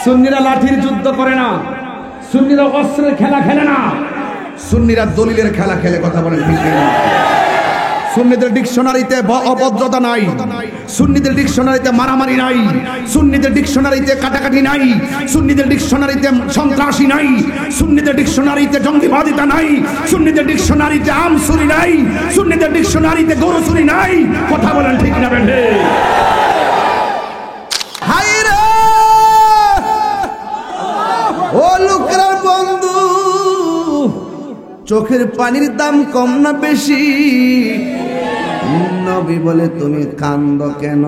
সুন্নিরা লাঠির যুদ্ধ করে না, সুন্নিরা অস্ত্রের খেলা খেলে না, সুন্নিরা দলিলের খেলা খেলে। কথা বলেন ঠিক না? সুন্নিদের ডিকশনারিতে অভদ্রতা নাই, সুন্নিদের ডিকশনারিতে মারামারি নাই, সুন্নিদের ডিকশনারিতে কাটাকাটি নাই, সুন্নিদের ডিকশনারিতে সন্ত্রাসী নাই, সুন্নিদের ডিকশনারিতে জঙ্গিবাদিতা নাই, সুন্নিদের ডিকশনারিতে আম চুরি নাই, সুন্নিদের ডিকশনারিতে গরু চুরি নাই। কথা বলেন ঠিক না বেঠে? ও লোকের বন্ধু, চোখের পানির দাম কম না বেশি? নবী বলে তুমি কান্দ কেন?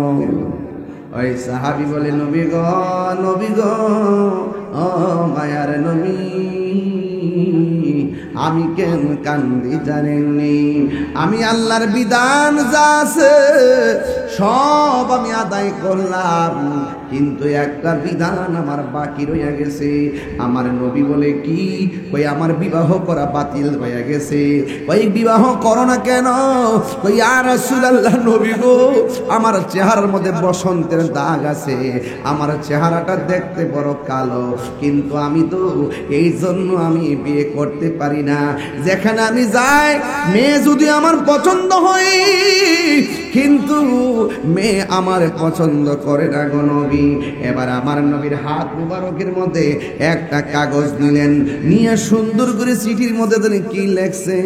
ওই সাহাবী বলে নবী গো ও মায়ার নবী, আমি কেন কান্দি জানেননি? আমি আল্লাহর বিধান যা আছে সব আমি আদায় করলাম, কিন্তু একটা বিধান আমার বাকি রয়ে গেছে। আমার নবী বলে কি? কই আমার বিবাহ করা বাতিল হয়ে গেছে। ওই বিবাহ করো না কেন? কই ইয়া রাসূলুল্লাহ, নবী গো আমার চেহারার মধ্যে বসন্তের দাগ আছে, আমার চেহারাটা দেখতে বড় কালো, কিন্তু আমি তো এই জন্য আমি বিয়ে করতে পারি না। যেখানে আমি যাই মেয়ে যদি আমার পছন্দ হয়, কিন্তু মেয়ে আমার পছন্দ করে না গো নবী। এবার আমার নবীর হাত মুবারকের মধ্যে একটা কাগজ নিলেন, নিয়ে সুন্দর করে চিঠির মধ্যে তিনি কি লেখছে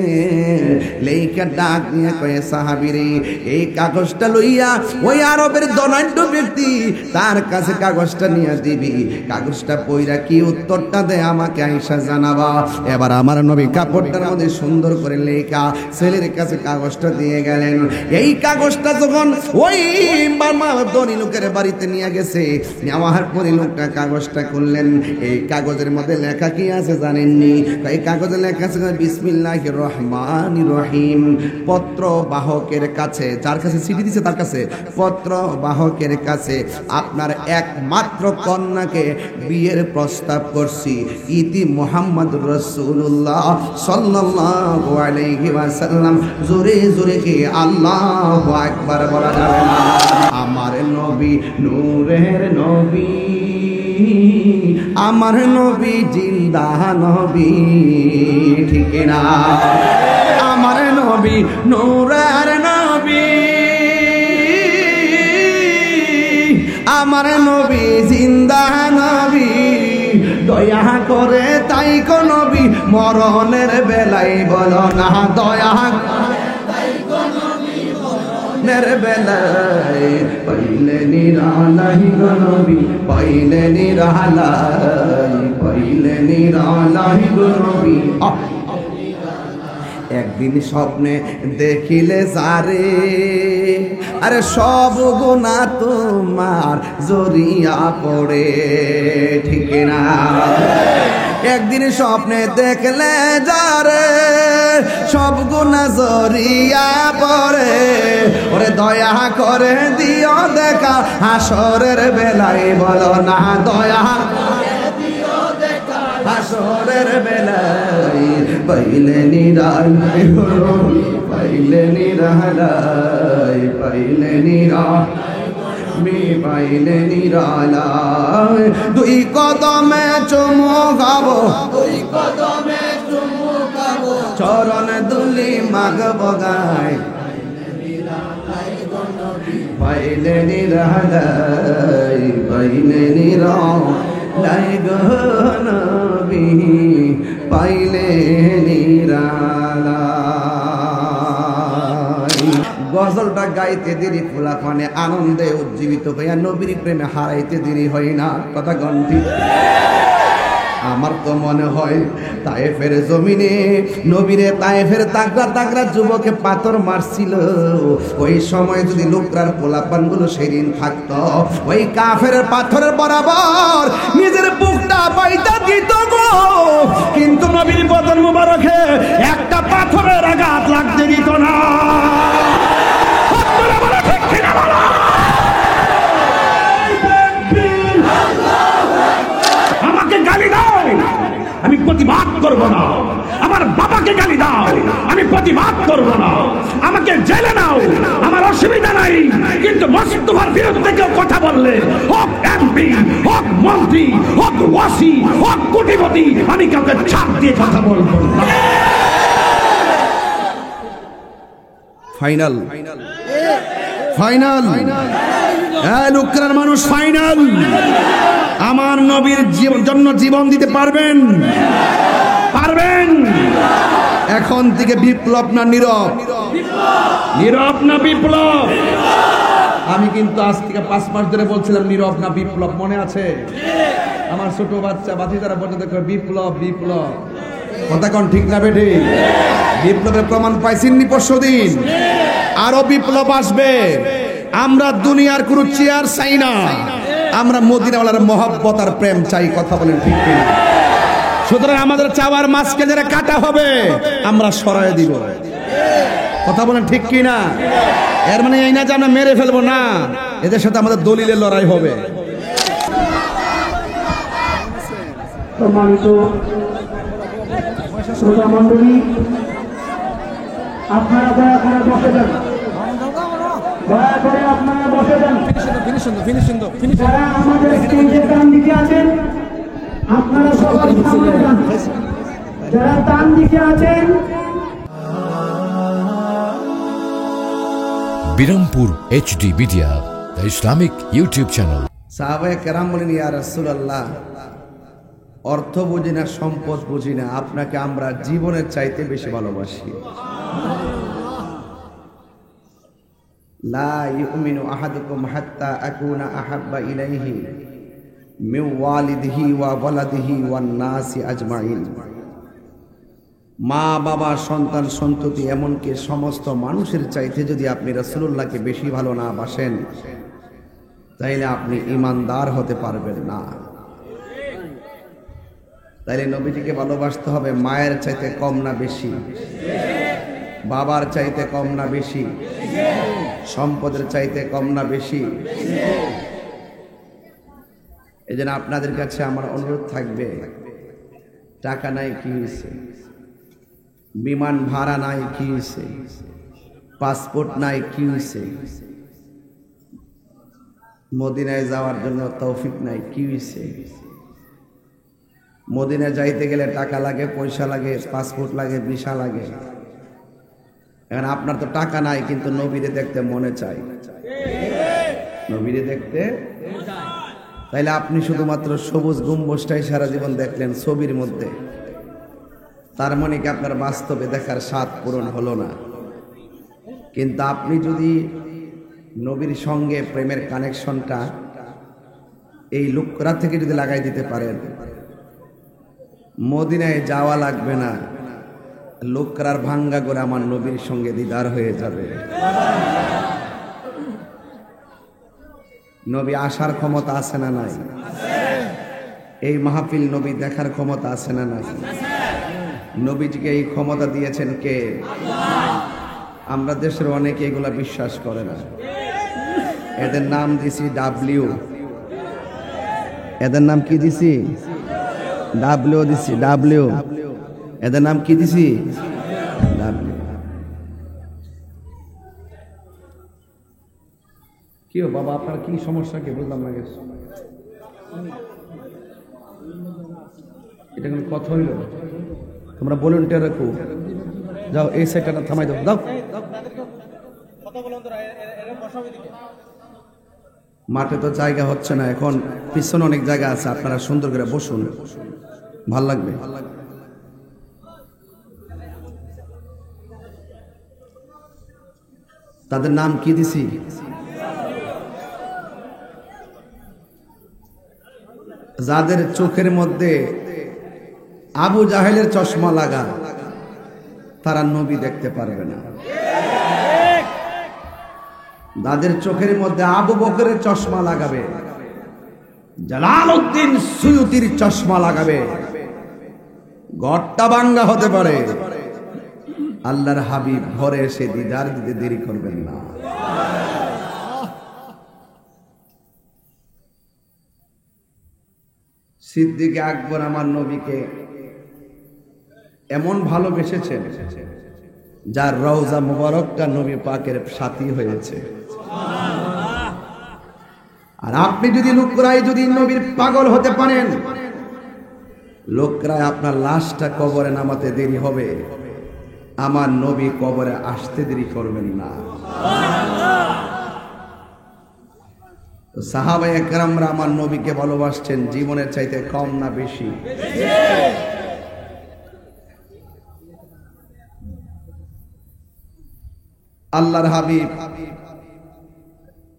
লেখা ডাক নিয়ে কয়ে সাহাবীরে এই কাগজটা লইয়া ওই আরবের ধনাঢ্য ব্যক্তি তার কাছে কাগজটা নিয়ে দিবি, কাগজটা পইরা কি উত্তরটা দেয় আমাকে আয়েশা জানাবা। এবার আমার নবী কাপড়টার মধ্যে সুন্দর করে লেখা ছেলের কাছে কাগজটা দিয়ে গেলেন। এই কাগজটা যখন ওই ধনী লোকের বাড়িতে নিয়ে গেছে, নেওয়ার পরে লোকটা কাগজটা খুললেন। এই কাগজের মধ্যে লেখা কি আছে জানেননি? এই কাগজে লেখা আছে বিসমিল্লাহির রহমানির রহিম। পত্র বাহকের কাছে, যার কাছে চিঠি দিছে তার কাছে, পত্র বাহকের কাছে আপনার একমাত্র কন্যাকে বিয়ের প্রস্তাব করছি। ইতি মুহাম্মদুর রাসূলুল্লাহ সাল্লাল্লাহু আলাইহি ওয়াসাল্লাম। জোরে জোরে কি আল্লাহু আকবার বলা যাবে না? আমার নবী নূরের নবী, আমার নবী জিন্দা নবী, ঠিক না? আমার নবী নূরের নবী, আমার নবী জিন্দা নবী, দয়া করে তাই কো নবী মরণের বেলায় বলো না, দয়া বেলায় পাইলে নিরালাই গো নবী, পাইলে নিরালাই, পাইলে নিরালাই গো নবী। একদিন স্বপ্নে দেখিলে যারে, আরে সব গুনাহ তোমার জড়িয়া পড়ে, ঠিক না? একদিন স্বপ্নে দেখলে যারে সব গুনাহ জড়িয়া পড়ে, ওরে দয়া করে দিও দেখা হাসরের বেলায় বলো না, দয়া হাসরের বেলায় পাইলে নিরালাই, পাইলে নিরালাই, পাইলে নিরালাই, পাইলে নিরালাই। দুই কদমে চুমু খাবো, দুই কদমে চুমু খাবো, চরণ দুলি মাগবো গায়, পাইলে নিরালাই, পাইলে নিরালাই গো নবী, পাইলে নিরালাই। গজলটা গাইতে দেরি ফুলাফানে আনন্দে উজ্জীবিত হইয়া নবীর প্রেমে হারাইতে দেরি হয় না। কথা গন্ঠি আমার তো মনে হয় তায়েফের জমিনে নবীরে তায়েফের তাগড়া তাগড়া যুবকে পাথর মারছিল, ওই সময় যদি লোকরার পোলাপানগুলো সেদিন থাকতো, ওই কাফের পাথরের বরাবর নিজের বুকটা বাইটা দিত গো, কিন্তু নবীর বদন মুবারকে একটা পাথরের আঘাত লাগতে দিত না। আমাকে গালি দাও, আমি প্রতিবাদ করব না। আমার বাবাকে গালি দাও, আমি প্রতিবাদ করব না। আমাকে জেলে নাও, আমার অসুবিধা নাই, কিন্তু মোস্তফার বিরুদ্ধে কেউ কথা বল করলে, হোক এমপি, হোক মন্ত্রী, হোক ওয়াসি, হোক কোটিপতি, আমি কাউকে ছাড় দিয়ে কথা বলবো না। ফাইনাল ফাইনাল লুকরার মানুষ ফাইনাল। আমার নবীর জন্য জীবন দিতে পারবেন? পারবেন? এখন থেকে বিপ্লব না নীরব? নীরব না বিপ্লব? আমি কিন্তু আজ থেকে 5 মাস ধরে বলছিলাম নীরব না বিপ্লব, মনে আছে? আমার ছোট বাচ্চা বাতিদারা পর্যন্ত বিপ্লব বিপ্লব, কথা কোন ঠিক না বেঠি? বিপ্লবের প্রমাণ পাইছেননি পরশুদিন? আরো বিপ্লব আসবে। আমরা দুনিয়ার কোনো চেয়ার চাই না, আমরা মদিনাওয়ালার মহব্বত আর প্রেম চাই, কথা বলেন ঠিক কিনা? সুতরাং আমাদের চাওয়ার মাছকে যারা কাটা হবে আমরা সরায় দিব, কথা বলেন ঠিক কিনা? এর মানে এই না যে আমরা মেরে ফেলবো না, এদের সাথে আমাদের দলিলের লড়াই হবে। সম্মানিত শ্রোতা মণ্ডলী, আপনারা দয়া করে বসে যান, দয়া করে আপনারা বসে যান। যারা আমাদের স্টেজের ডান দিকে আছেন আপনারা সবাই সামনে যান, যারা ডান দিকে আছেন। Birampur HD media, the Islamic YouTube channel. সাহাবায়ে কেরাম বলেন, ইয়া রাসূলুল্লাহ, অর্থ বুঝি না, সম্পদ বুঝি না, আপনাকে আমরা জীবনের চাইতে বেশি ভালোবাসি। লা ইউমিনু আহাদুকুম হাত্তা আকুনা আহাব্বা ইলাইহি মিন ওয়ালিদিহি ওয়া ওয়ালাদিহি ওয়ান নাসি আজমাইন। মা বাবা সন্তান সন্ততি এমনকি সমস্ত মানুষের চাইতে যদি আপনি রাসূলুল্লাহকে বেশি ভালো না বাসেন তাইলে আপনি ঈমানদার হতে পারবেন না। তাইলে নবীজিকে ভালোবাসতে হবে মায়ের চাইতে কম না বেশি, বাবার চাইতে কম না বেশি, সম্পদের চাইতে কম না বেশি। এই জন্য আপনাদের কাছে আমার অনুরোধ থাকবে, টাকা নাই কি হয়েছে, বিমান ভাড়া নাই কি হয়েছে, পাসপোর্ট নাই কি হয়েছে, মদিনায় যাওয়ার জন্য তৌফিক নাই কি হয়েছে? মদিনায় যাইতে গেলে টাকা লাগে, পয়সা লাগে, পাসপোর্ট লাগে, ভিসা লাগে। এখন আপনার তো টাকা নাই কিন্তু নবীরে দেখতে মনে চাই, নবীরে দেখতে। তাইলে আপনি শুধুমাত্র সবুজ গম্বুজটাই সারা জীবন দেখলেন ছবির মধ্যে, তার মানে কি আপনার বাস্তবে দেখার স্বাদ পূরণ হলো না? কিন্তু আপনি যদি নবীর সঙ্গে প্রেমের কানেকশনটা এই লুকরা থেকে যদি লাগাই দিতে পারেন, মদিনায় যাওয়া লাগবে না, লুকরার ভাঙ্গা করে আমার নবীর সঙ্গে দিদার হয়ে যাবে। নবী আসার ক্ষমতা আছে না নাই? এই মাহফিল নবী দেখার ক্ষমতা আছে না নাই? নবীজিকে এই ক্ষমতা দিয়েছেন কে? আমরা দেশের অনেকে এগুলা বিশ্বাস করে না। এদের নাম দিছি ডাব্লিউ, এদের নাম কি দিছি? ডাব্লিউ দিছি, ডাব্লিউ। এদের নাম কি দিছি? ডাব্লিউ। কি বাবা, আপনার কি সমস্যা কি বুঝলাম না? এটা কোনো কথা হইল? তোমরা ভলেন্টিয়ার রাখো, যাও এই সাইডটা থামাই দাও, দাও। মাঠে তো জায়গা হচ্ছে না, এখন পিছনে অনেক জায়গা আছে, আপনারা সুন্দর করে বসুন, ভাল লাগবে। তাদের নাম কি দিছি? যাদের চোখের মধ্যে আবু জাহেলের চশমা লাগা, তারা নবী দেখতে পারবে না। যাদের চোখের মধ্যে আবু বকরের চশমা লাগাবে, জালালউদ্দিন সুয়ুতির চশমা লাগাবে, গড়টা ভাঙ্গা হতে পারে। আল্লাহর হাবিব ঘরে এসে দিদার দিতে দেরি করবেন না। সিদ্দিক আকবর আমার নবীকে এমন ভালোবেসেছেন যার রওজা মুবারকটা নবী পাকের সাথী হয়েছে। আর আপনি যদি লোকরাই যদি নবীর পাগল হতে পারেন, লোকরাই আপনার লাশটা কবরে নামাতে দেরি হবে, আমার নবী কবরে আসতে দেরি করবেন না। সাহাবায়ে কেরামরা আমার নবীকে ভালোবাসছেন জীবনের চাইতে কম না বেশি? আল্লাহর হাবিব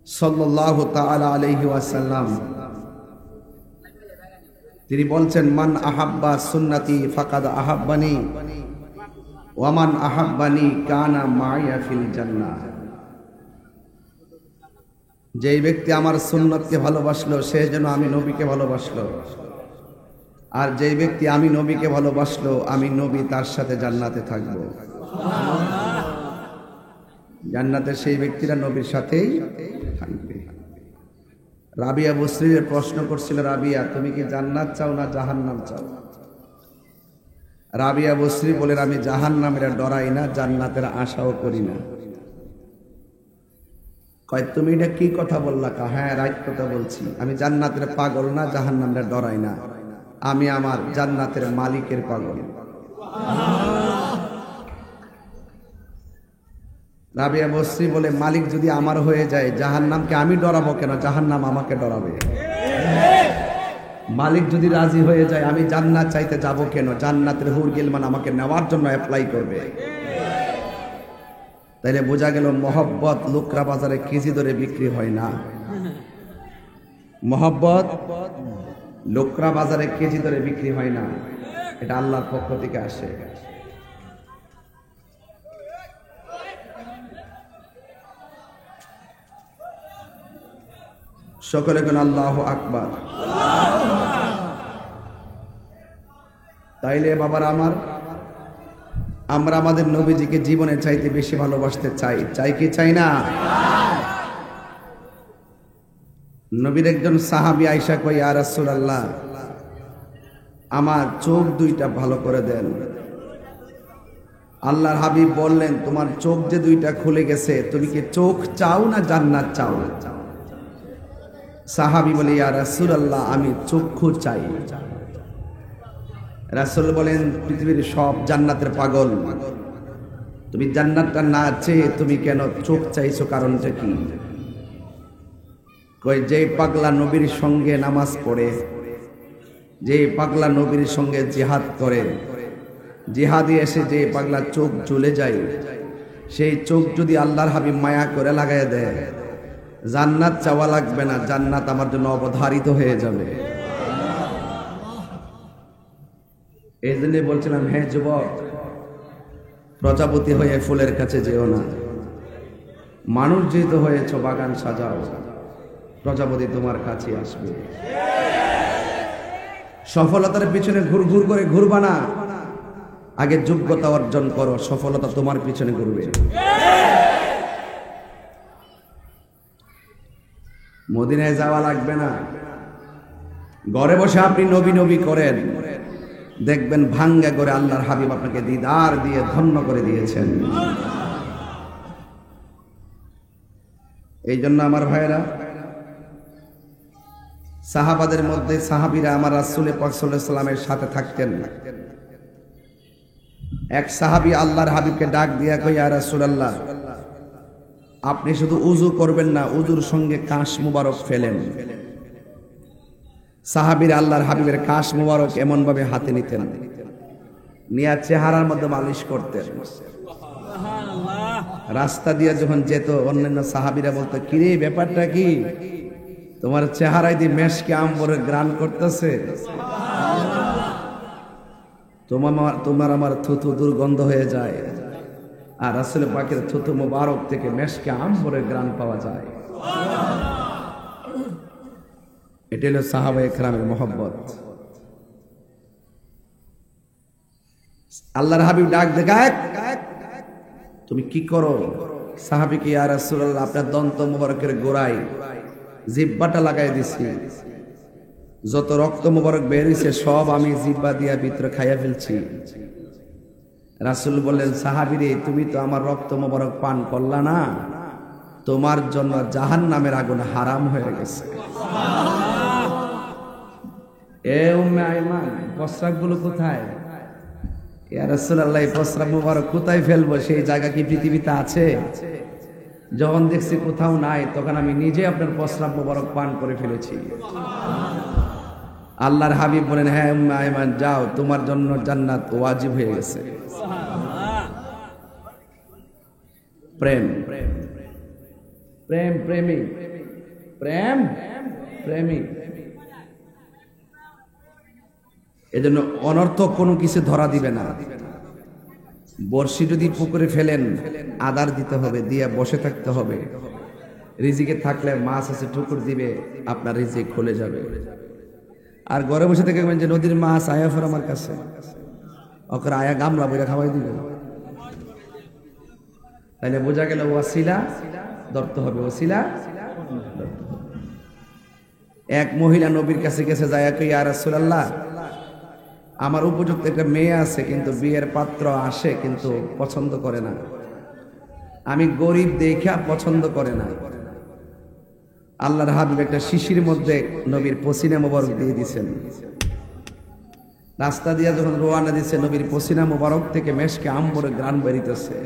সাল্লাল্লাহু তাআলা আলাইহি ওয়াসাল্লাম তিনি বলছেন, মান আহাব্বা সুন্নতি ফাকাদ আহাব্বানি ওয়া মান আহাব্বানি কানা মাইয়া ফিল জান্নাহ। যেই ব্যক্তি আমার সুন্নতকে ভালোবাসলো সে যেন আমি নবীকে ভালোবাসলো, আর যেই ব্যক্তি আমি নবীকে ভালোবাসলো আমি নবী তার সাথে জান্নাতে থাকবো। জান্নাতে সেই ব্যক্তিরা নবীর সাথেই থাকবে। রাবিয়া বসরির প্রশ্ন করছিল, রাবিয়া তুমি কি জান্নাত চাও না জাহান্নাম চাও? রাবিয়া বসরি বলেন, আমি জাহান্নামের ডরাই না, জান্নাতের আশাও করি না। কয় তুমি এটা কি কথা বললা? হ্যাঁ রাইট কথা বলছি, আমি জান্নাতের পাগল না, জাহান্নামের ডরাই না, আমি আমার জান্নাতের মালিকের পাগল। রাবিয়া বসরি বলে, মালিক যদি আমার হয়ে যায় জাহান্নামকে আমি ডরাবো কেন? জাহান্নাম আমাকে ডরাবে। মালিক যদি রাজি হয়ে যায় আমি জান্নাত চাইতে যাব কেন? জান্নাতের হুর গিলমান আমাকে নেওয়ার জন্য অ্যাপ্লাই করবে। তাইলে বোঝা গেল মহব্বত লোকরা বাজারে কেজি দরে বিক্রি হয় না। মহব্বত লোকরা বাজারে কেজি দরে বিক্রি হয় না, এটা আল্লাহর পক্ষ থেকে আসে। সকলে কোন আল্লাহু আকবার। তাইলে বাবার আমার, আমরা আমাদের নবীজিকে জীবনের চাইতে বেশি ভালোবাসতে চাই, চাই কি চাই না? নবীর একজন সাহাবী আয়েশা কই, ইয়া রাসূলুল্লাহ আমার চোখ দুইটা ভালো করে দেন। আল্লাহর হাবিব বললেন, তোমার চোখ যে দুইটা খুলে গেছে, তুমি কি চোখ চাও না জান্নাত চাও? সাহাবী বলে, ইয়া রাসূলুল্লাহ আমি চক্ষু চাই। রাসূল বলেন, পৃথিবীর সব জান্নাতের পাগল, তুমি জান্নাতটা না চেয়ে তুমি কেন চোখ চাইছো, কারণটা কি? কই, যে পাগলা নবীর সঙ্গে নামাজ পড়ে, যে পাগলা নবীর সঙ্গে জিহাদ করে, জিহাদে এসে যে পাগলা চোখ জ্বলে যায়, সেই চোখ যদি আল্লাহর হাবিব মায়া করে লাগায় দেয়, জান্নাত চাওয়া লাগবে না, জান্নাত আমার জন্য অবধারিত হয়ে যাবে। এই জন্য বলছিলাম, হ্যাঁ যুবক, প্রজাপতি হয়ে ফুলের কাছে যেও না, মানুষ যেহেতু হয়েছ বাগান সাজাও, প্রজাপতি তোমার কাছে আসবে। সফলতার পিছনে ঘুর ঘুর করে ঘুরবা না, আগে যোগ্যতা অর্জন করো, সফলতা তোমার পিছনে ঘুরবে। মদিনায় যাওয়া লাগবে না, ঘরে বসে আপনি নবী নবী করেন, দেখবেন ভাঙ্গা করে আল্লাহর হাবিব আপনাকে দিদার দিয়ে ধন্য করে দিয়েছেন। এই জন্য আমার ভাইরা, সাহাবাদের মধ্যে সাহাবীরা আমার রাসূল পাক সাল্লাল্লাহু আলাইহি ওয়াসাল্লামের সাথে থাকতেন। এক সাহাবী আল্লাহর হাবিবকে ডাক দিয়া কই, ইয়া রাসূলুল্লাহ আপনি শুধু উযু করবেন না, উযুর সঙ্গে কাশ মুবারক ফেলেন। সাহাবীরা আল্লাহর হাবিবের কাশ মুবারক এমন ভাবে হাতে নিতেন, নিয়ে চেহারার মধ্যে মালিশ করতেন। রাস্তা দিয়ে যখন যেত, অন্যান্য সাহাবীরা বলতো, কিরে ব্যাপারটা কি, তোমার চেহারায় দিয়ে মেশকে আম্বরের গ্রান করতেছে, তোমার আমার থুথু দুর্গন্ধ হয়ে যায়, আর রাসূল পাকের থুথু মুবারক থেকে মেশকে আম্বরের গ্রান পাওয়া যায়। এটা হলো সাহাবায়ে কেরামের মহব্বত। আল্লাহর হাবিব ডাক দেখায়, তুমি কি করো? সাহাবীকে, ইয়া রাসূলুল্লাহ আপনার দন্ত মুবারকের গোড়ায় জিহ্বাটা লাগাই দিছি, যত রক্ত মুবারক বের হইছে সব আমি জিহ্বা দিয়া ভিতরে খাইয়া ফেলছি। রাসূল বললেন, সাহাবীরে তুমি তো আমার রক্ত মুবারক পান করলা না, তোমার জন্য জাহান্নামের আগুন হারাম হয়ে গেছে। এ উম্মে আইমান, প্রস্রাবগুলো কোথায়? ইয়া রাসূলুল্লাহ, এই প্রস্রাব মুবারক কোথায় ফেলবো? সেই জায়গা কি পৃথিবীতে আছে? যখন দেখছি কোথাও নাই, তখন আমি নিজে আপনার প্রস্রাব মুবারক পান করে ফেলেছি। আল্লাহর হাবিব বলেন, হ্যাঁ উম্মে আইমান, যাও, তোমার জন্য জান্নাত ওয়াজিব হয়ে গেছে। প্রেম প্রেম প্রেমিক প্রেম প্রেমিক, এজন্য অনর্থক কোনো কিছু ধরা দিবে না। বর্ষি যদি পুকুরে ফেলেন, আদার দিতে হবে, দিয়ে বসে থাকতে হবে। রিজিকে থাকলে মাছ আছে, ঠুকুর দিবে, আপনার রিজিক খুলে যাবে। আর ঘরে বসে থেকে যে নদীর মাছ আয়া ফের আমার কাছে, ওকে আয়া গামলা বইরা খাওয়াই দিবে, তাইলে বোঝা গেল ওয়াসিলা ধরতে হবে, ওয়াসিলা ধরতে হবে। এক মহিলা নবীর কাছে গেছে, যায় ইয়া রাসূলুল্লাহ, আমার উপযুক্ত একটা মেয়ে আছে, কিন্তু বিয়ের পাত্র আসে কিন্তু পছন্দ করে না, আমি গরিব দেখা পছন্দ করে না। আল্লাহর হাবিব একটা শিশির মধ্যে নবীর পসিনা মোবারক দিয়ে দিয়েছেন। রাস্তা দিয়ে যখন রওনা দিচ্ছে, নবীর পসিনা মোবারক থেকে মেশকে আম্বরে গ্রান বেরিতেছে।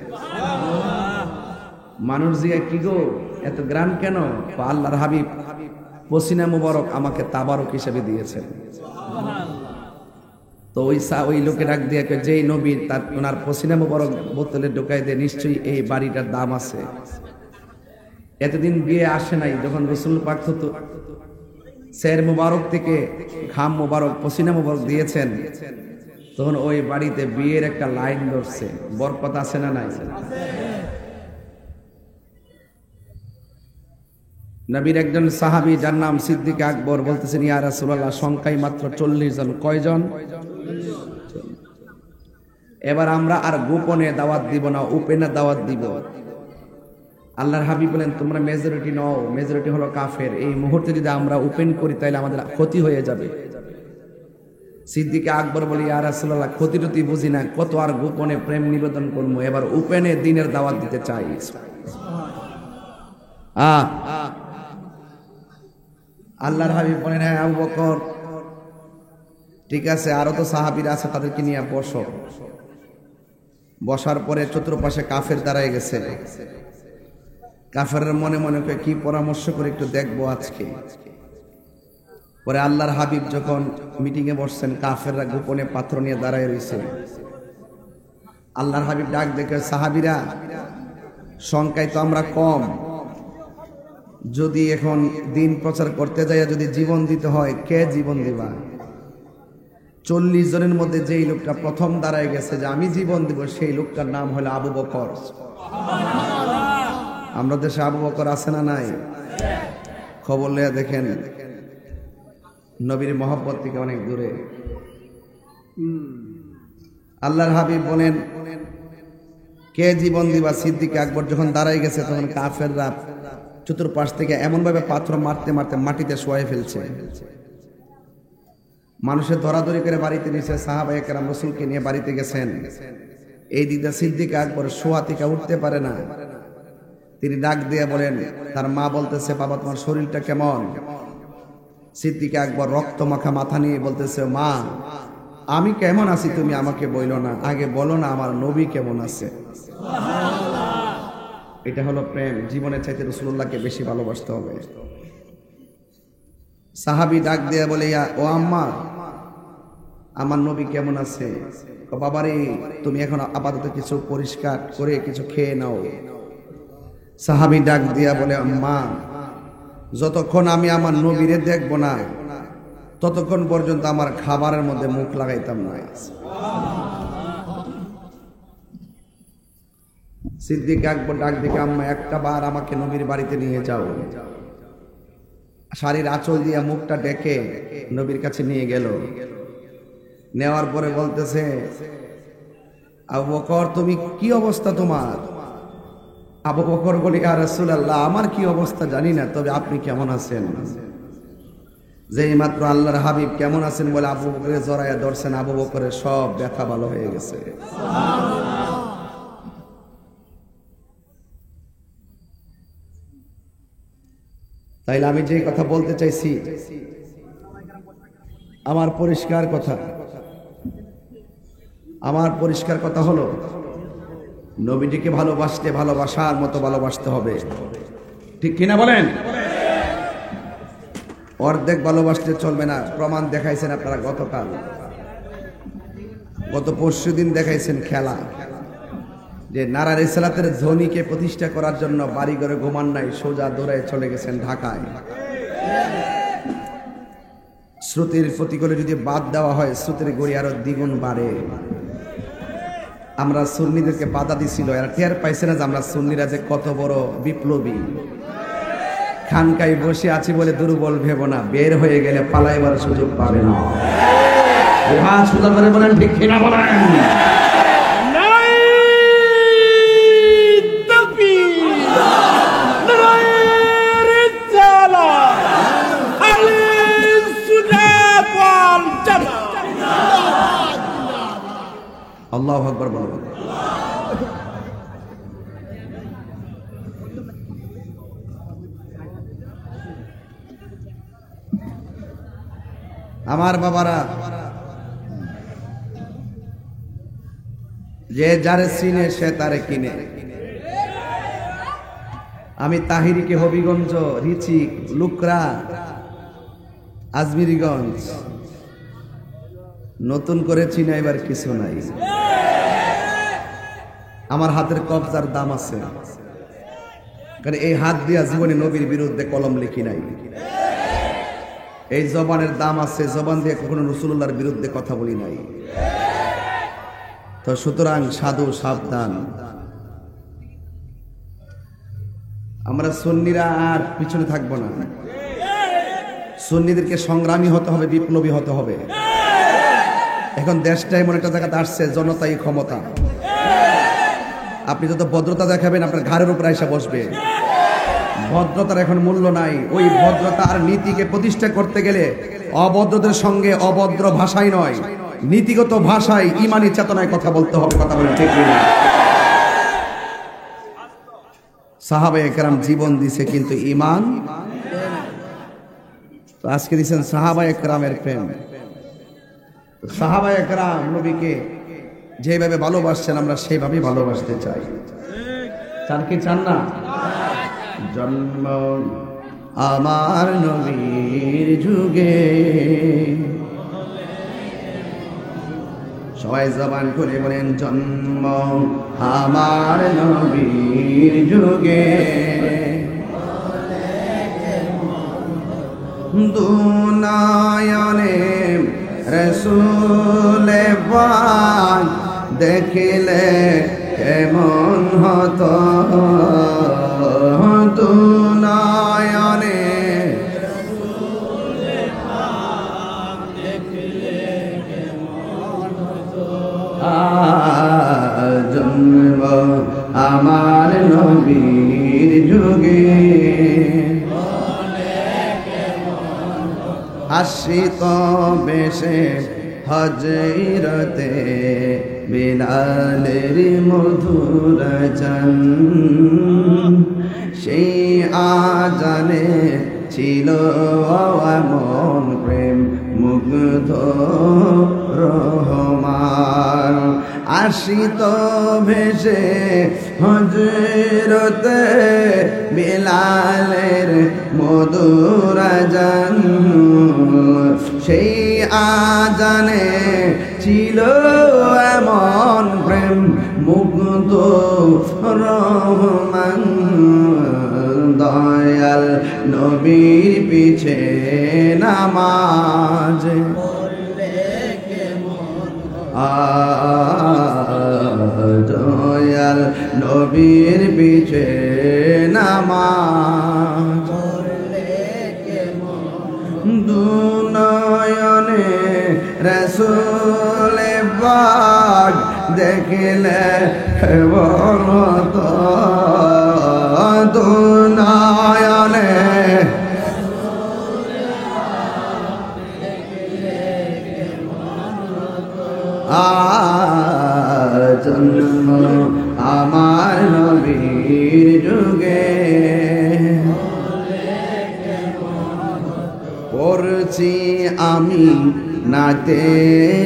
মানুষ জিয়া, কি গো এত গ্রান কেন? আল্লাহর হাবিব পসিনা মোবারক আমাকে তাবারক হিসেবে দিয়েছেন। তো ওই লোকে ডাক দিয়ে, যেই নবীর তার ওনার পসিনা মোবারক বোতলে ঢোকাই দিয়ে, নিশ্চয়ই এই বাড়িটার দাম আছে। এতদিন বিয়ে আসে নাই, যখন রাসূল পাক তো সের মোবারক থেকে ঘাম মোবারক পসিনা মোবারক দিয়েছেন, তখন ওই বাড়িতে বিয়ের একটা লাইন ধরছে। বরকত আছে না নাই? নবীর একজন সাহাবী, যার নাম সিদ্দিক আকবর, বলতেছেন, ইয়া রাসূলুল্লাহ, সংখ্যায় মাত্র 40 জন। কয়জন? এবার আমরা আর গোপনে দাওয়াত দিব না, ওপেনে দাওয়াত দিব। আল্লাহর হাবিব বলেন, তোমরা মেজরিটি নও, মেজরিটি হলো কাফের। এই মুহূর্তে যদি আমরা ওপেন করি, তাহলে আমাদের ক্ষতি হয়ে যাবে। সিদ্দিক আকবর বলি, ইয়া রাসূলুল্লাহ, ক্ষতি টতি বুঝি না, কত আর গোপনে প্রেম নিবেদন করবো, এবার ওপেনে দ্বীনের দাওয়াত দিতে চাই। আল্লাহর হাবিব বলেন, হ্যাঁ আবু বকর, ঠিক আছে, আরো তো সাহাবীরা আছে, তাদেরকে নিয়ে বসো। বসার পরে চতুর্পাশে কাফের দাঁড়ায় গেছে। কাফেরের মনে মনে কি পরামর্শ করে একটু দেখবো আজকে। পরে আল্লাহর হাবিব যখন মিটিং এ বসছেন, কাফেররা গোপনে পাত্র নিয়ে দাঁড়ায় রয়েছে। আল্লাহর হাবিব ডাক দেখে, সাহাবীরা, সংখ্যায় তো আমরা কম, যদি এখন দিন প্রচার করতে যাই, যদি জীবন দিতে হয়, কে জীবন দিবা? 40 জনের মধ্যে যেই লোকটা প্রথম দাঁড়ায় গেছে যে আমি জীবন দিব, সেই লোকটার নাম হলো আবু বকর। আমরা দেশে আবু বকর আছে না নাই? খবর লইয়া দেখেন, নবীর মহব্বত থেকে অনেক দূরে। আল্লাহর হাবিব বলেন, কে জীবন দিবা? সিদ্দিক আকবর যখন দাঁড়ায় গেছে, তখন কাফেররা চতুর্পাশ থেকে এমন ভাবে পাথর মারতে মারতে মাটিতে শোয়াই ফেলছে। মানুষের ধরাধরি করে বাড়িতে নিয়েছে। সাহাবায়ে কেরাম রাসূলকে নিয়ে বাড়িতে গেছেন। এই দিদা সিদ্দিক আকবর শোয়া থেকে উঠতে পারে না। তিনি ডাক দিয়ে বলেন, তার মা বলতেছে, বাবা তোমার শরীরটা কেমন? সিদ্দিক আকবর রক্ত মাখা মাথা নিয়ে বলতেছে, মা আমি কেমন আছি তুমি আমাকে বইলো না, আগে বলো না আমার নবী কেমন আছে। এটা হলো প্রেম। জীবনের চাইতে রাসূলুল্লাহকে বেশি ভালোবাসতে হবে। সাহাবী ডাক দিয়ে বলে, ও আম্মা, আমার নবী কেমন আছে? বাবারে, তুমি এখন আপাতত কিছু পরিষ্কার করে কিছু খেয়ে নাও। সাহাবী ডাক দিয়া বলে, আম্মা, যতক্ষণ আমি আমার নবীরে দেখব না, ততক্ষণ পর্যন্ত আমার খাবারের মধ্যে মুখ লাগাইতাম না। সিদ্দিক আকবর ডাক দিকে, আম্মা একটা বার আমাকে নবীর বাড়িতে নিয়ে যাও। শাড়ির আঁচল দিয়া মুখটা ডেকে নবীর কাছে নিয়ে গেল। নেওয়ার পরে বলতেছে, আবু বকর, তুমি কি অবস্থা তোমার? আবু বকর বলি, ইয়া রাসূলুল্লাহ, আমার কি অবস্থা জানি না, তবে আপনি কেমন আছেন? যেই মাত্র আল্লাহর হাবিব কেমন আছেন বলে আবু বকরের জড়াইয়া ধরছেন, আবু বকরের সব ব্যথা ভালো হয়ে গেছে। তাইলে আমি যে কথা বলতে চাইছি আমার পরিষ্কার কথা হলো নবীজিকে ভালোবাসতে ভালোবাসার মতো ভালোবাসতে হবে, ঠিক কিনা বলেন? অর্ধেক ভালোবাসতে চলবে না। প্রমাণ দেখাইছেন আপনারা গত পরশুদিন দেখাইছেন খেলা, যে নারা রিসালাতের ধ্বনিকে প্রতিষ্ঠা করার জন্য বাড়ি ঘরে ঘুমান নাই, সোজা দৌড়ায় চলে গেছেন ঢাকায়। শ্রুতির প্রতিকূলে যদি বাদ দেওয়া হয় শ্রুতির গড়ি আরো দ্বিগুণ বাড়ে। আমরা সুন্নিদেরকে বাধা দিছিল, এরা টের পাইছে না যে আমরা সুন্নিরা যে কত বড় বিপ্লবী। খানকায় বসে আছি বলে দুর্বল ভেব না, বের হয়ে গেলে পালাইবার সুযোগ পাবে না। সোজা করে বলেন, ঠিক কিনা বলেন? আল্লাহু আকবার বলুন। আমার বাবারা, যে যারে চিনে সে তারে কিনে। আমি তাহিরিকে হবিগঞ্জ, রিচিক, লুকরা, আজমিরিগঞ্জ নতুন করে চিনাইবার কিছু নাই। আমার হাতের কবজার দাম আছে, কারণ এই হাত দিয়া জীবনে নবীর বিরুদ্ধে কলম লিখি নাই। এই জবানের দাম আছে, জবান দিয়ে কখনো রাসূলুল্লাহর বিরুদ্ধে কথা বলি নাই। তো সুতরাং সাধু সাবধান। আমরা সুন্নিরা আর পিছনে থাকবো না। সুন্নিদেরকে সংগ্রামী হতে হবে, বিপ্লবী হতে হবে। এখন দেশটা এমন একটা জায়গাতে আসছে, জনতাই ক্ষমতা। আপনি যত ভদ্রতা দেখাবেন আপনার ঘাড়ের উপর এসে বসবে। ভদ্রতার এখন মূল্য নাই। ওই ভদ্রতা আর নীতিকে প্রতিষ্ঠা করতে গেলে অভদ্রদের সঙ্গে অভদ্র ভাষাই নয়, নীতিগত ভাষায় ইমানি চেতনায় কথা বলতে হবে। কথা বলে ঠিক না? সাহাবায়ে কেরাম জীবন দিছে কিন্তু ঈমান তো আজকে দিছেন সাহাবায়ে কেরামের প্রেম। সাহাবায়ে কেরাম নবীকে যেভাবে ভালোবাসছেন আমরা সেইভাবেই ভালোবাসতে চাই। চান কি চান না? জন্ম আমার নবীর যুগে, সবাই জবান করে বলেন, জন্ম আমার নবীর যুগে, দুনায়নে রাসূল পাক দেখিলে কেমন হতো, দুনায়নে জন্ম আমার নবীর যুগে, আশিক বেশে হজরতে বিলালের মধুর জান, সেই আজানে ছিল এমন প্রেম মুগ্ধ রহমান, আশিত ভেসে হজরতে বিলালের মধুর জান, সেই আজানে ছিল এমন প্রেম মুগ্ধ রহমান, দয়াল নবীর পিছে নামাজ দয়াল নবীর পিছে নামাজ, দুনয়নে রাসূল পাক দেখিলে বলত, দুনয়নে জন্ম আমার নবীর যুগে, পড়ছি আমি নাতে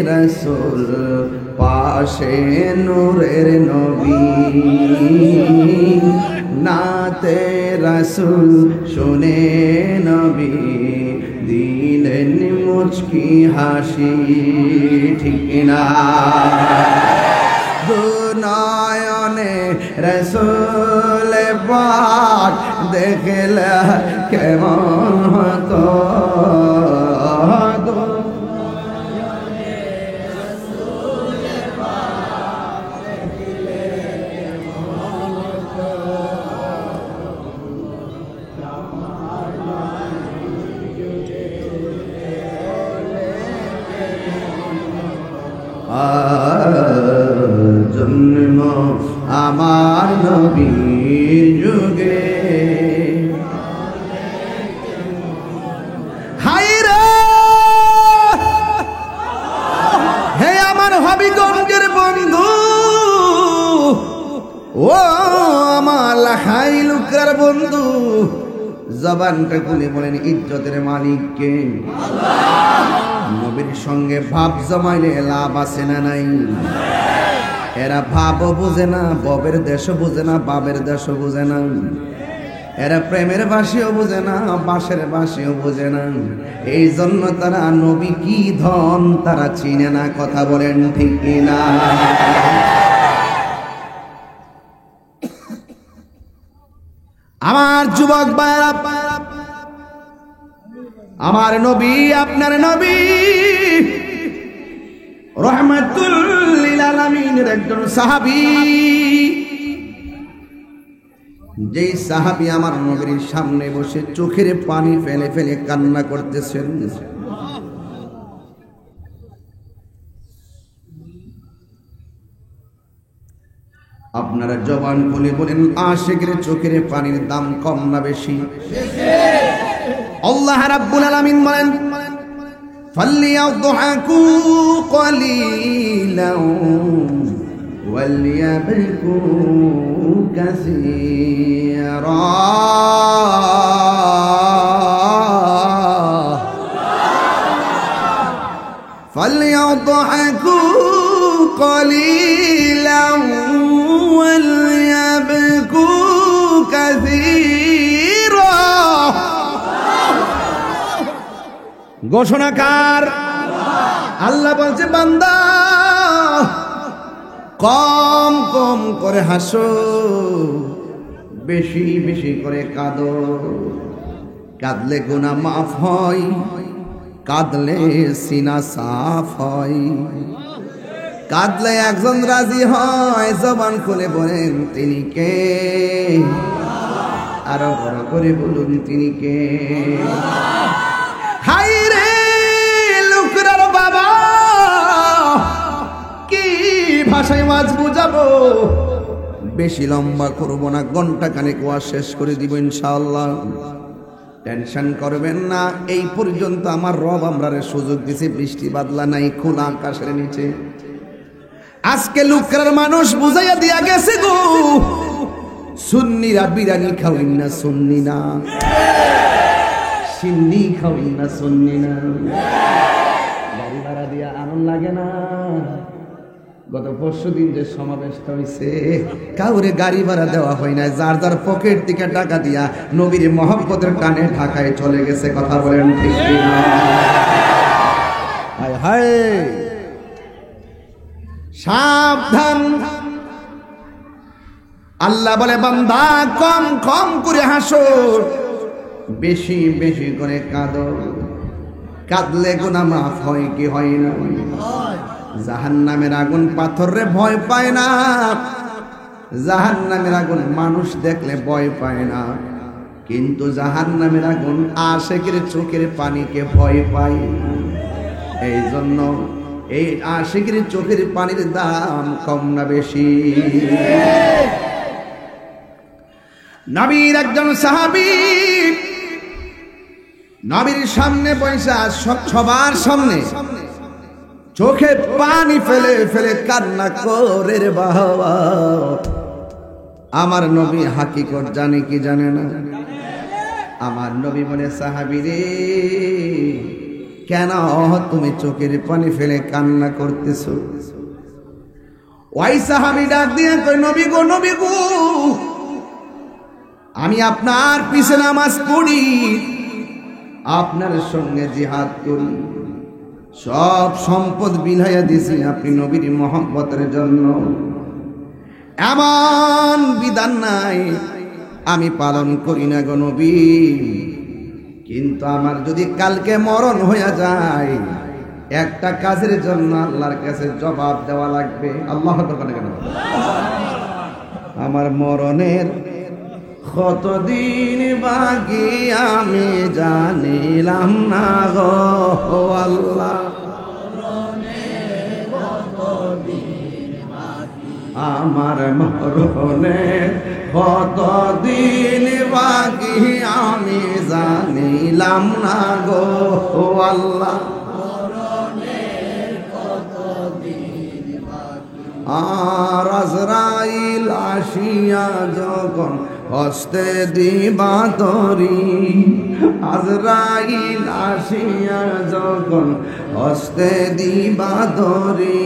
রাসূল পাশে নূরের নবী নাতে রাসূল শুনে নবী দিলেন মুচকি হাসি ঠিক না দুনয়নে রসুল পাক দেখলে কেমন হতো জন্ম আমার নবীর যুগে হায়রে হে আমার হবিগঞ্জের বন্ধু ও আমার লাখাই লুকরার বন্ধু জবানটা খুলে বলেন ইজ্জতের মালিককে নবীর সঙ্গে ভাব জমাইলে লাভ আছে না নাই এরা ভাবও বুঝে না ববের দেশও বুঝে না বাবের দেশও বুঝে না এরা প্রেমের বাসিও বুঝে না বাসের বাসিও বুঝে না এই জন্য তারা নবী কি ধন তারা চিনে না কথা বলেন ঠিক কিনা আমার যুবক ভাইরা আমার নবী আপনার নবী রহমাতুল লিল আলামিনের একজন সাহাবী যেই সাহাবী আমার নবীর সামনে বসে চোখের পানি ফেলে ফেলে কান্না করতেছেন আপনারা জবান খুলে বলেন আশিকের চোখের পানির দাম কম না বেশি আল্লাহ রাব্বুল আলামিন বলেন ফালইয়াদহাকু কলিলান ওয়ালইয়াবকু কাসীরা ফালইয়াদহাকু কলিলান ওয়ালইয়াবকু কাসীরা ঘোষণাকার আল্লাহ বলছে বান্দা কম কম করে হাসো বেশি বেশি করে কাঁদো কাঁদলে গুনাহ মাফ হয় কাঁদলে সিনা সাফ হয় কাঁদলে একজন রাজি হয় জবান খুলে বলেন তিনি কে আরো বড় করে বলুন তিনি কে হাই রে লুকরার বাবা কি ভাষায় মাছ বুঝাবো বেশি লম্বা করবো না ঘন্টা খানেক ওয়াজ শেষ করে দিব ইনশাআল্লাহ টেনশন করবেন না এই পর্যন্ত আমার রব আমরারে সুযোগ দিছে বৃষ্টি বাদলা নাই খোলা আকাশের নিচে আজকে লুকরার মানুষ বুঝাইয়া দিয়া গেছে গো সুন্নিরা বিরিয়ানি খাওয়াই না সুন্নি না সিন্নি খাওয়াই না সুন্নি না গাড়ি ভাড়া দিয়া আনন্দ লাগে না গত পরশুদিন যে সমাবেশটা হয়েছে কাউরে গাড়ি ভাড়া দেওয়া হয় না যার যার পকেট থেকে টাকা দিয়া নবীর মহব্বতের টানে ঢাকায় চলে গেছে কথা বলেন ঠিক কিনা হায় হায় সাবধান আল্লাহ বলে বান্দা কম কম করে হাসো বেশি বেশি করে কাঁদো কাঁদলে গুনাহ মাফ হয় কি হয় না জাহান্নামের আগুন পাথরে ভয় পায় না জাহান্নামের আগুন মানুষ দেখলে ভয় পায় না কিন্তু জাহান্নামের আগুন আশিকের চোখের পানিকে ভয় পায় এই জন্য এই আশিকের চোখের পানির দাম কম না বেশি নবীর একজন সাহাবী নবীর সামনে বসা সবার সামনে চোখে পানি ফেলে ফেলে কান্না করে রে বাবা আমার নবী হাকিকত জানে কি জানে না আমার নবী বলে সাহাবী রে কেন তুমি চোখের পানি ফেলে কান্না করতেছো? ওই সাহাবী ডাক দিয়ে কই, নবী গো, নবী গো, আমি আপনার পিছে নামাজ পড়ি, আপনার সঙ্গে জিহাদ করি, সব সম্পদ বিলাইয়া দিছি আপনি নবীর মহব্বতের জন্য। এমন বিধান নাই আমি পালন করি না গো নবী, কিন্তু আমার যদি কালকে মরণ হয়ে যায় একটা কাজের জন্য আল্লাহর কাছে জবাব দেওয়া লাগবে। আল্লাহ কেন আমার মরণের কতদিন বাকি আমি জানিলাম না গো আল্লাহ, আমার মরণের কতদিন বাকি আমি জানিলাম না গো আল্লাহ। আর আজরাইল আসিয়া যখন হস্তে দিবা তরি, আজরাইল আসিয়া যখন হস্তে দিবা তরি,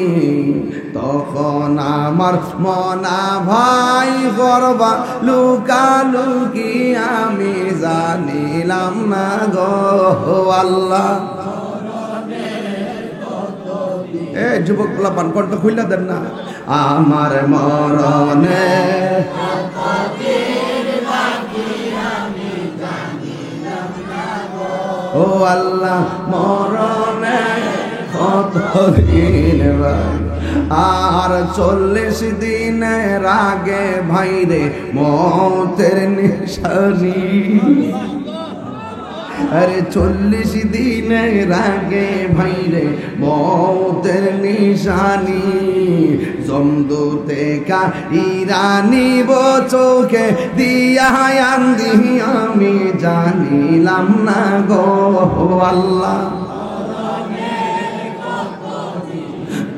তখন আমার মনা ভাই করবা লুকালুকি আমি জানিলাম না গো আল্লাহ। এ যুবক পোলাপান কণ্ঠ খুইলা দেন না। আমার মরণে ও আল্লাহ মরণে কতদিন আর 40 দিনের আগে ভাইরে মতের নিশানি, अरे 40 দিনের আগে ভাইরে মতের নিশানি, জমদূতে কা ইরানি বো চোখে দিয়া আন্দি আমি জানিলাম না গো আল্লাহ।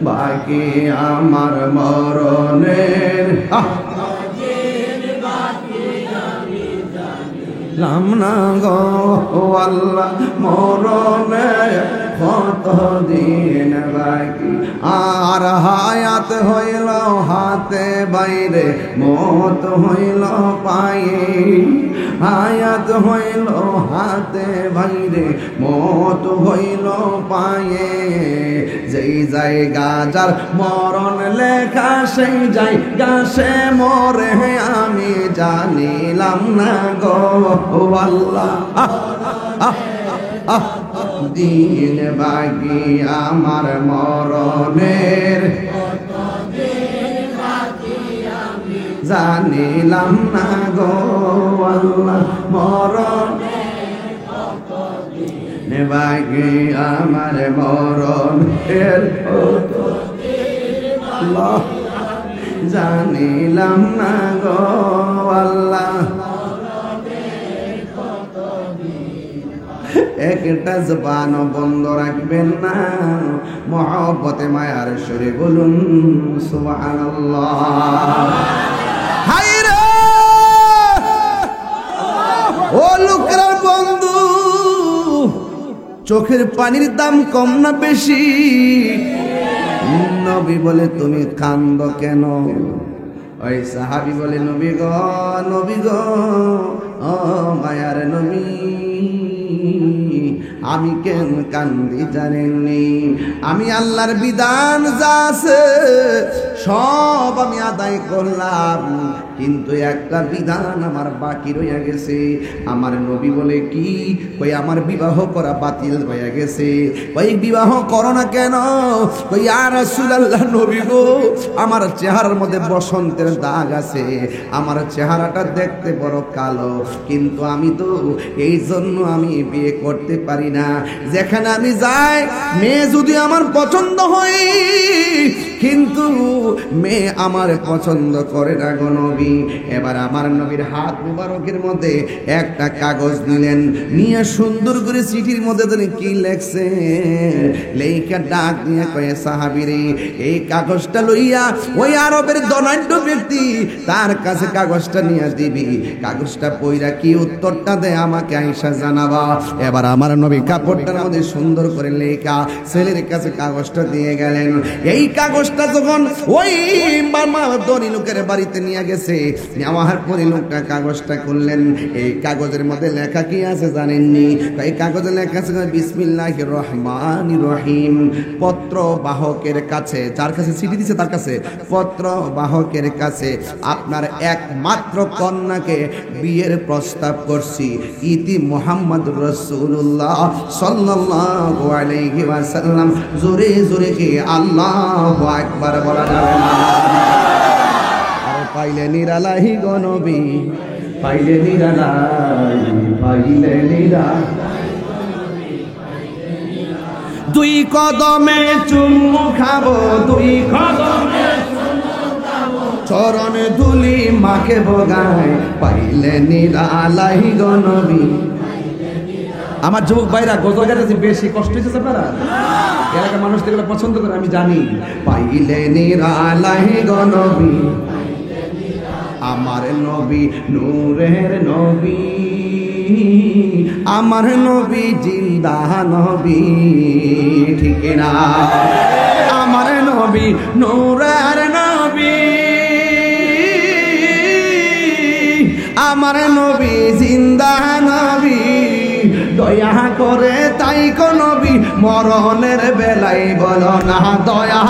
বাকি আমার মরণের লাম না গো আল্লাহ, মরণে কতদিন বাকি আর হায়াত হইল হাতে বাইরে মত হইল পায়ে, হায়াত হইল হাতে বাইরে মত হইল পায়ে, যেই জায়গা যার মরণ লেখা সেই জায়গা সে মরে আমি জানিলাম না গো আল্লাহ। দিন বাকি আমার মরণের জানিলাম না গো আল্লাহ, মরণ বাকি আমার মরণের জানিলাম না গো আল্লাহ। একটা জবান বন্ধ রাখবেন না, মহব্বতে মায়ার সুরে বলুন সুবহানাল্লাহ। হায়রে ও লোকের বন্ধু, চোখের পানির দাম কম না বেশি? নবী বলে তুমি কান্দো কেন? ওই সাহাবী বলে নবী গো, নবী গো, ও মায়ার নবী, আমি কেন কান্দি জানেননি? আমি আল্লাহর বিধান যা আছে সব আমি আদায় করলাম, কিন্তু একটা বিধান আমার বাকি রয়ে গেছে। আমার নবী বলে কি? কই আমার বিবাহ করা বাতিল হয়ে গেছে। কই বিবাহ করো না কেন? কই ইয়া রাসূলুল্লাহ, নবী গো, আমার চেহারার মধ্যে বসন্তের দাগ আছে, আমার চেহারাটা দেখতে বড় কালো, কিন্তু আমি তো এই জন্য আমি বিয়ে করতে পারি না। যেখানে আমি যাই মেয়ে যদি আমার পছন্দ হয় কিন্তু মেয়ে আমার পছন্দ করে না গো নবী। এবার আমার নবীর হাত মুবারকের মধ্যে একটা কাগজ দিলেন, নিয়ে সুন্দর করে চিঠির মধ্যে তিনি কি লেখছে লেখা ডাক দিয়ে কয়ে সাহাবীরে এই কাগজটা লইয়া ওই আরবের ধনাঢ্য ব্যক্তি তার কাছে কাগজটা নিয়ে দিবি, কাগজটা পইরা কি উত্তরটা দেয় আমাকে আয়েশা জানাবা। এবার আমার নবী কাপড়টার মধ্যে সুন্দর করে লেখা ছেলের কাছে কাগজটা দিয়ে গেলেন। এই কাগজটা যখন ওই মামা ধনী লোকের বাড়িতে নিয়ে গেছে, নেওয়ার পরে লোকটা কাগজটা খুললেন। এই কাগজের মধ্যে লেখা কি আছে জানেননি? এই কাগজে লেখা আছে বিসমিল্লাহির রহমানির রহিম। পত্র বাহকের কাছে, যার কাছে চিঠি দিছে তার কাছে, পত্র বাহকের কাছে আপনার একমাত্র কন্যাকে বিয়ের প্রস্তাব করছি। ইতি মুহাম্মদুর রাসূলুল্লাহ সাল্লাল্লাহু আলাইহি ওয়াসাল্লাম। জোরে জোরে কি আল্লাহু আকবার বলা যাবে না? আর পাইলে নিরালাহি গো নবী, পাইলে নিরালাই, পাইলে নিরালাই। দুই কদমে চুমু খাবো, দুই কদমে চরণ ধুলি মাকে ভোগায়, পাইলে নিরালাই গো নবী। আমার যুবক ভাইরা গজল গাইতে বেশি কষ্ট হয়েছে আপনারা? এলাকার মানুষ এগুলো পছন্দ করে আমি জানি। পাইলে নিরালাই গো নবী, আমার নবী নূরের নবী, আমার নবী জিন্দা নবী, ঠিক না? আমার নবী নূরের নবী, আমার নবী জিন্দা নবী। দয়া করে তাই কো নবী মরণের বেলায় বলো না, দয়া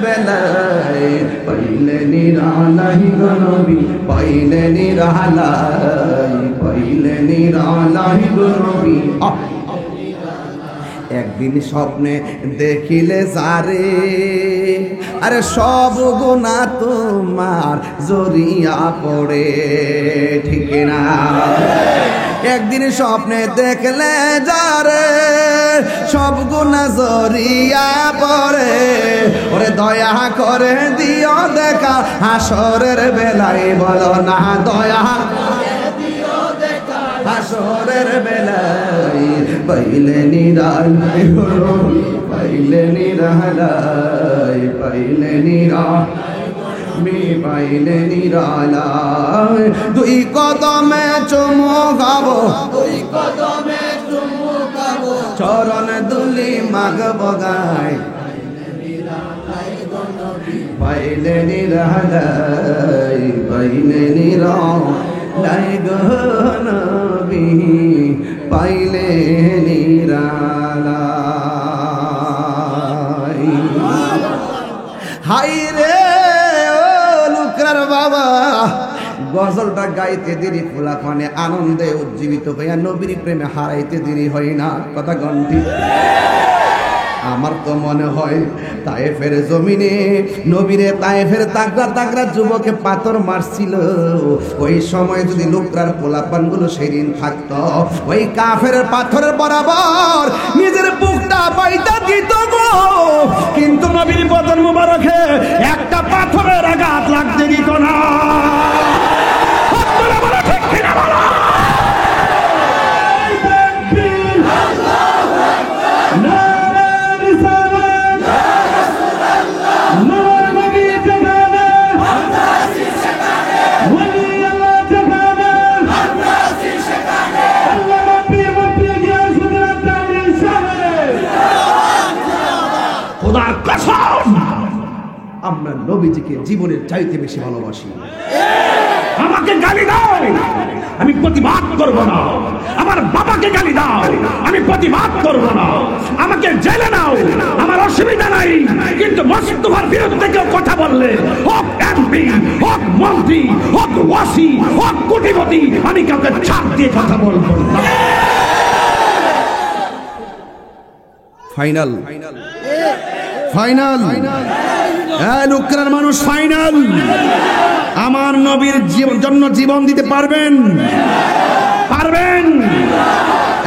বেলায় পাইলে নিরালাই গো নবী, পাইলে নিরালাই, পাইলে নিরালাই গো নবী। একদিন স্বপ্নে দেখিলে যারে, আরে সব গুনাহ তোমার জড়িয়া পড়ে, ঠিক না? একদিন স্বপ্নে দেখলে যারে সব গুনাহ জড়িয়া পড়ে, ওরে দয়া করে দিও দেখা হাসরের বেলায় বলো না, দয়া হাসরের বেলায় পাইলে নিরালাই, পাইলে নিরালাই, পাইলে নিরালাই, পাইলে নিরালাই। দুই কদমে চুমু খাবো, দুই কদমে চুমু খাবো, চরণ দুলি মাগ বগায়, পাইলে নিরালাই, পাইলে নিরালাই গো নবী, পাইলে নিরালাই। হাই রে লুকরার বাবা, গজলটা গাইতে দেরি ফুলা পানে আনন্দে উজ্জীবিত হইয়া নবীর প্রেমে হারাইতে দেরি হয় না। কথা গন্টি আমার তো মনে হয় তায়েফের জমিনে নবীরে তায়েফের তাগড়া তাগড়া যুবকে পাথর মারছিল, ওই সময় যদি লোকরার পোলাপানগুলো সেদিন থাকতো, ওই কাফের পাথরের বরাবর নিজের বুকটা পাইতা দিত গো, কিন্তু নবীর বদন মুবারকে একটা পাথরের আঘাত লাগতে দিত না। ঠিক কিনা বলো? আমরা নবীজিকে জীবনের চাইতে বেশি ভালোবাসি। আমাকে গালি দাও, আমি প্রতিবাদ করব না। আমার বাবাকে গালি দাও, আমি প্রতিবাদ করব না। আমাকে জেলে নাও, আমার অসুবিধা নাই, কিন্তু মোস্তফার বিরুদ্ধে কেউ কথা বললে, হোক এমপি, হোক মন্ত্রী, হোক ওয়াসি, হোক কোটিপতি, আমি কাউকে ছাড় দিয়ে কথা বলবো না। ফাইনাল ফাইনাল লুকরার মানুষ ফাইনাল। আমার নবীর জন্য জীবন দিতে পারবেন? পারবেন?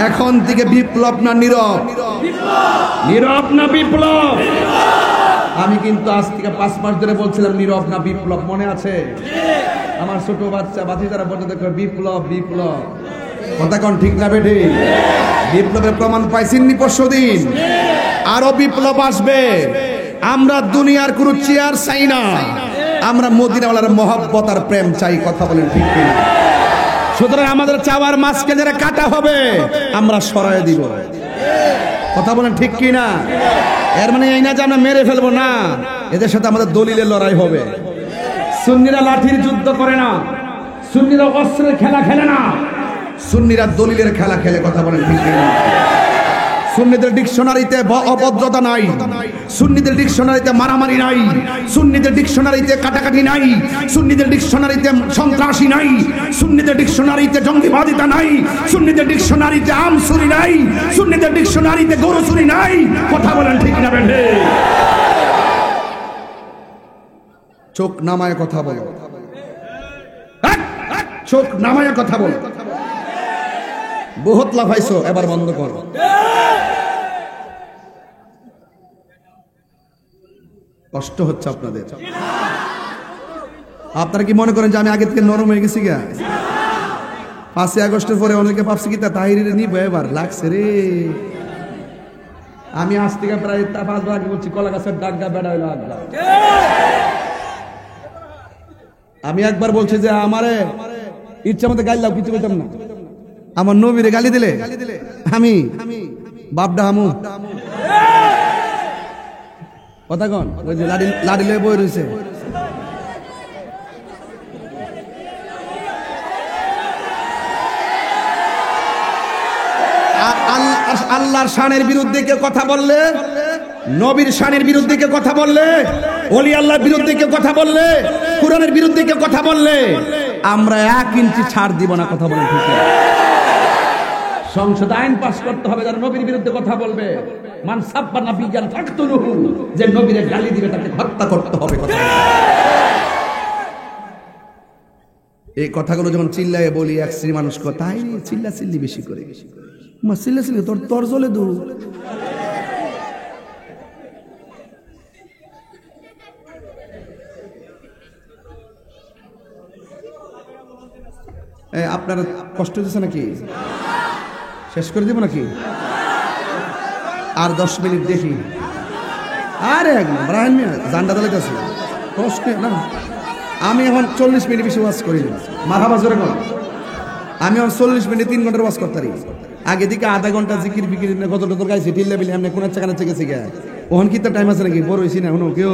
এখন থেকে বিপ্লব না নীরব? নীরব না বিপ্লব? আমি কিন্তু আজ থেকে 5 মাস ধরে বলছিলাম নীরব না বিপ্লব, মনে আছে? আমার ছোট বাচ্চা বাতিজারা বলতে দেখো বিপ্লব বিপ্লব, কথা কোন ঠিক না বেঠি? বিপ্লবের প্রমাণ পাইছেননি পরশুদিন, আরো বিপ্লব আসবে। আমরা দুনিয়ার কোনো চেয়ার চাই না, আমরা মদিনাওয়ালার মহব্বত আর প্রেম চাই, কথা বলেন ঠিক কিনা? সুতরাং আমাদের চাওয়ার মাছকে যারা কাটা হবে আমরা সরায় দিব, কথা বলেন ঠিক কিনা? এর মানে এই না যে আমরা মেরে ফেলবো না, এদের সাথে আমাদের দলিলের লড়াই হবে। সুন্নিরা লাঠির যুদ্ধ করে না, সুন্নিরা অস্ত্রের খেলা খেলে না, সুন্নিরা দলিলের খেলা খেলে, কথা বলেন ঠিক কিনা? সুন্নিদের ডিকশনারিতে অভদ্রতা নাই, সুন্নিদের ডিকশনারিতে মারামারি নাই, সুন্নিদের ডিকশনারিতে কাটাকাটি নাই, সুন্নিদের ডিকশনারিতে সন্ত্রাসী নাই, সুন্নিদের ডিকশনারিতে জঙ্গিবাদিতা নাই, সুন্নিদের ডিকশনারিতে আম চুরি নাই, সুন্নিদের ডিকশনারিতে গরু চুরি নাই, কথা বলেন ঠিক না বেঠে? চোখ নামায় কথা বলো, চোখ নামায় কথা বলো। বহুত লাফাইছো, এবার বন্ধ করো। কষ্ট হচ্ছে আপনাদের। আপনারা কি মনে করেন যে আমি আগে থেকে নরম হয়ে গেছি গা? 5 আগস্টের পরে অনেকে ভাবছি কি তা তাহিরিরে নিব, এবার লাগছে রে। আমি আজ থেকে প্রায় 5 বার আগে বলছি কলা গাছের ডাগা বেড়া হইলো আগা। আমি একবার বলছি যে আমারে ইচ্ছা মতো গালি দাও, কিছু বলতাম না। আমার নবীরে গালি দিলে আমি বাপডা হামু, কথা কন? ওই যে লাড়ি লয়ে বই রয়েছে। আল্লাহর শানের বিরুদ্ধে কেউ কথা বললে, নবীর শানের বিরুদ্ধে কেউ কথা বললে, ওলি আল্লাহর বিরুদ্ধে কেউ কথা বললে, কুরআনের বিরুদ্ধে কেউ কথা বললে আমরা 1 ইঞ্চি ছাড় দিব না, কথা বলেন ঠিক? সংসদ আইন পাস করতে হবে যারা নবীর বিরুদ্ধে কথা বলবে, মান সাব্বা নাবিয়ান ফাকতুলুহু, যে নবীরে গালি দিবে তাকে হত্যা করতে হবে, কথা বলেন। এই কথাগুলো যখন চিল্লায়ে বলি এক শ্রেণী মানুষ তাই চিল্লা চিল্লি বেশি করে, মা চিল্লা চিল্লি তোর জলে দু। আপনার কষ্ট হচ্ছে নাকি? শেষ করে দিব নাকি? আর 10 মিনিট দেখি। আরে একদম ব্রাহ্মণ মিয়া জান্ডা দালাইতেছে, কষ্ট না। আমি এখন 40 মিনিট বেশি ওয়াজ করি না, মারহাবা জোরে কর। আমি এখন 40 মিনিট 3 ঘন্টার ওয়াজ করতে পারি। আগে দিকে আধা ঘন্টা জিকির বিকির কত কত গাইছি, টিল্লা বিলি এমনি কোন চাকানা চেকেছি গা। ওহন কি তার টাইম আছে নাকি? বড় হইছি না এখনো কেউ?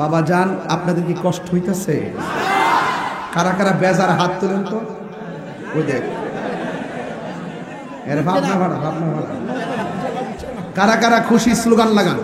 বাবা জান, আপনাদের কি কষ্ট হইতেছে? কারা কারা বেজার হাত তোলেন তো? ওই দেখ, এর ভাবনা ভাড়া, ভাবনা ভাড়া। কারা কারা খুশি স্লোগান লাগান?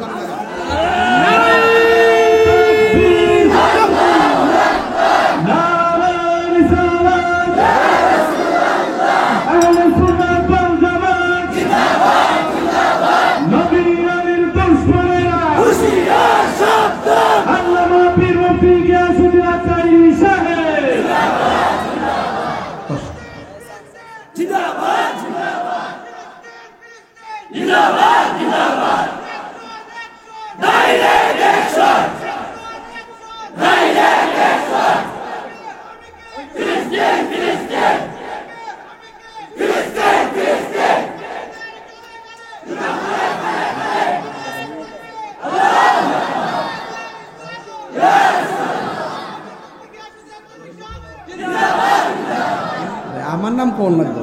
আমার নাম কোন লাগবে?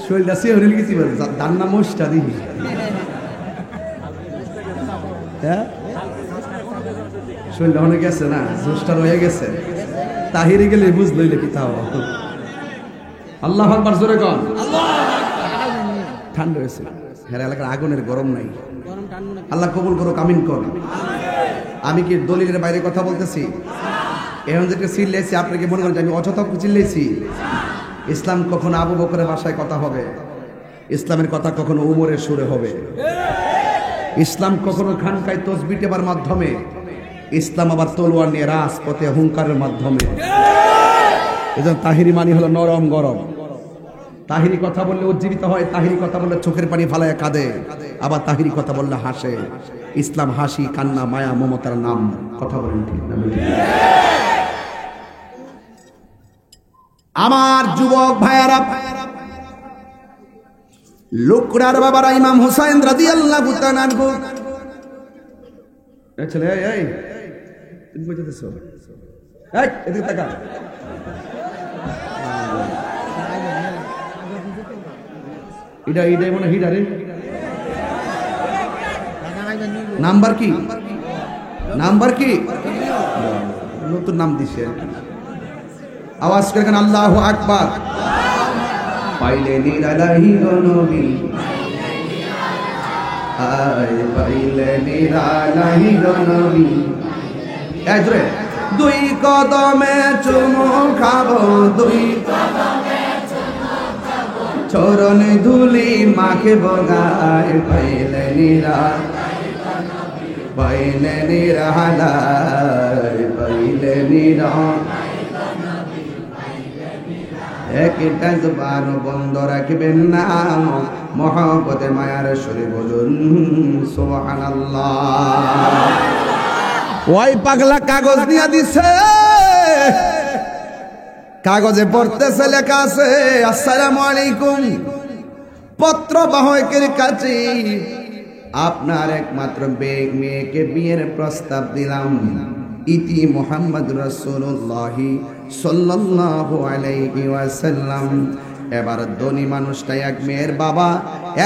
শরীরটা সে হরিল গেছি, তার নাম মোষটা দিবি। হ্যাঁ, শরীরটা অনেক গেছে না, জোশটা রয়ে গেছে। তাহিরে গেলে বুঝলইলে কি তাও। আল্লাহু আকবার জোরে কর। ঠান্ডা হয়েছে, হ্যাঁ এলাকার আগুনের গরম নাই। আল্লাহ কবুল করুক, আমিন কর। আমি কি দলিলের বাইরে কথা বলতেছি? এখন যেটা চিল্লেছি, আপনাকে মনে করেন যে আমি অযথা চিল্লেছি? ইসলাম কখনো আবু বকরের ভাষায় কথা হবে, ইসলামের কথা কখনো উমরের সুরে হবে। ইসলাম কখনো খানকায় তসবিহ টেপার মাধ্যমে ইসলাম আবার তলোয়ার নিয়ে রাজপথে হুঙ্কারের মাধ্যমে। এজন্য তাহিরি মানি হলো নরম গরম। তাহিরি কথা বললে উজ্জীবিত হয়, তাহিরি কথা বললে চোখের পানি ফালায় কাঁদে, আবার তাহিরি কথা বললে হাসে। ইসলাম হাসি, কান্না, মায়া, মমতার নাম। কথা বলেন ঠিক না? আমার যুবক ভাইয়ারা, লুকরার বাবারা ইমাম হুসাইন রাদিয়াল্লাহু তাআলা আনহু, এই ছেলে এই তুমি কই যাচ্ছো? এই এদিকে তাকা। এটা মনে হিডারে নাম্বার কি? নাম্বার কি? নতুন নাম দিছে। আওয়াজ করে কেন আল্লাহু আকবার। পাইলে নিরালাহি নবী, আয় পাইলে নিরালাহি নবী। এজরে দুই কদমে চুমু খাবো, দুই চরণ ধুলি মাখে বগায়। পাইলে পাইলে নিরালায়, পাইলে নিরা। একটা জবান বন্ধ রাখবেন না, মহব্বতে মায়ার সুরে বলুন সুবহানাল্লাহ। ওই পাগলা কাগজ নিয়ে দিছে, কাগজে পড়তেছে, লেখা আছে আসসালামু আলাইকুম, পত্র বাহকের কাছে আপনার একমাত্র মেয়েকে বিয়ের প্রস্তাব দিলাম। ইতি মুহাম্মদ রাসূলুল্লাহ সাল্লাল্লাহু আলাইহি ওয়াসাল্লাম। এবার ধনী মানুষটা, এক মেয়ের বাবা,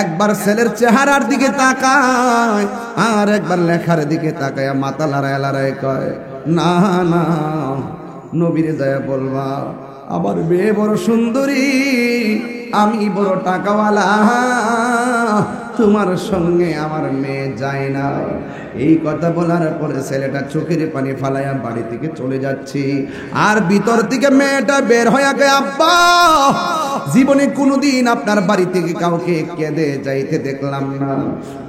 একবার ছেলের চেহারার দিকে তাকায়, আর একবার লেখার দিকে তাকায়, মাথা লড়ায় লড়ায় কয়, না না, নবীরে যায় বলবা আমার মেয়ে বড় সুন্দরী, আমি বড় টাকাওয়ালা, তোমার সঙ্গে আমার মেয়ে যায় না। এই কথা বলার পরে ছেলেটা চোখের পানি ফালাইয়া বাড়ি থেকে চলে যাচ্ছে। আর ভিতর থেকে মেয়েটা বের হয়ে গে, আব্বা জীবনে কোনোদিন আপনার বাড়ি থেকে কাউকে কেঁদে যাইতে দেখলাম না।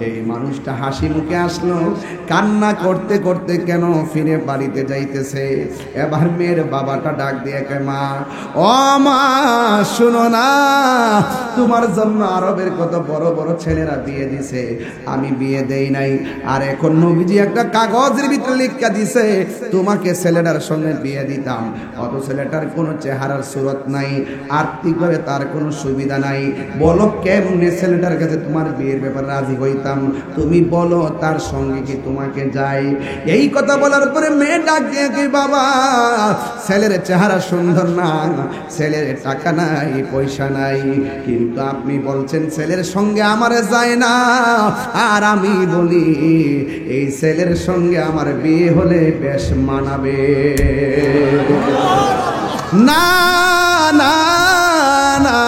এই মানুষটা হাসি মুখে আসলো, কান্না করতে করতে কেন ফিরে বাড়িতে যাইতেছে। এবার মেয়ের বাবাটা ডাক দিয়ে কে, মা ও মা শুনো না, তোমার জন্য আরবের কত বড় বড় ছেলেরা বিয়ে দিছে, আমি বিয়ে দেই নাই। আর এখন নবীজি একটা কাগজের ভিতরে লিখা দিছে তোমাকে ছেলেটার সঙ্গে বিয়ে দিতাম। অত ছেলেটার কোনো চেহারার সুরত নাই, আর্থিকভাবে তার কোনো সুবিধা নাই। বলো কেমনে ছেলেটার কাছে তোমার বিয়ের ব্যাপারে রাজি হইতাম, তুমি বলো তার সঙ্গে কি তোমাকে যাই। এই কথা বলার পরে মেয়ে ডাক দিয়ে কি, বাবা ছেলের চেহারা সুন্দর না, ছেলের টাকা নাই, পয়সা নাই, কিন্তু আপনি বলছেন ছেলের সঙ্গে আমার যায় না। আর আমি বলি এই ছেলের সঙ্গে আমার বিয়ে হলে বেশ মানাবে। না না না,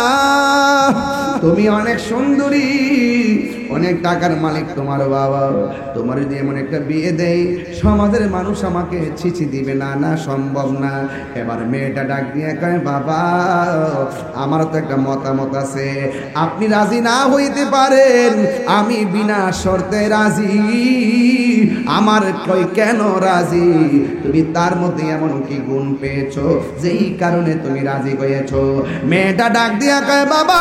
তুমি অনেক সুন্দরী, অনেক টাকার মালিক তোমার বাবা, তোমার যদি এমন একটা বিয়ে দেয় সমাজের মানুষ আমাকে ছিছি দিবে, না না সম্ভব না। এবার মেয়েটা ডাক দিয়ে কয়, বাবা আমার তো একটা মতামত আছে, আপনি রাজি না হইতে পারেন, আমি বিনা শর্তে রাজি। আমার কই কেন রাজি, তুমি তার মধ্যে এমন কি গুণ পেয়েছো যেই কারণে তুমি রাজি হয়েছো। মেয়েটা ডাক দিয়া কয়, বাবা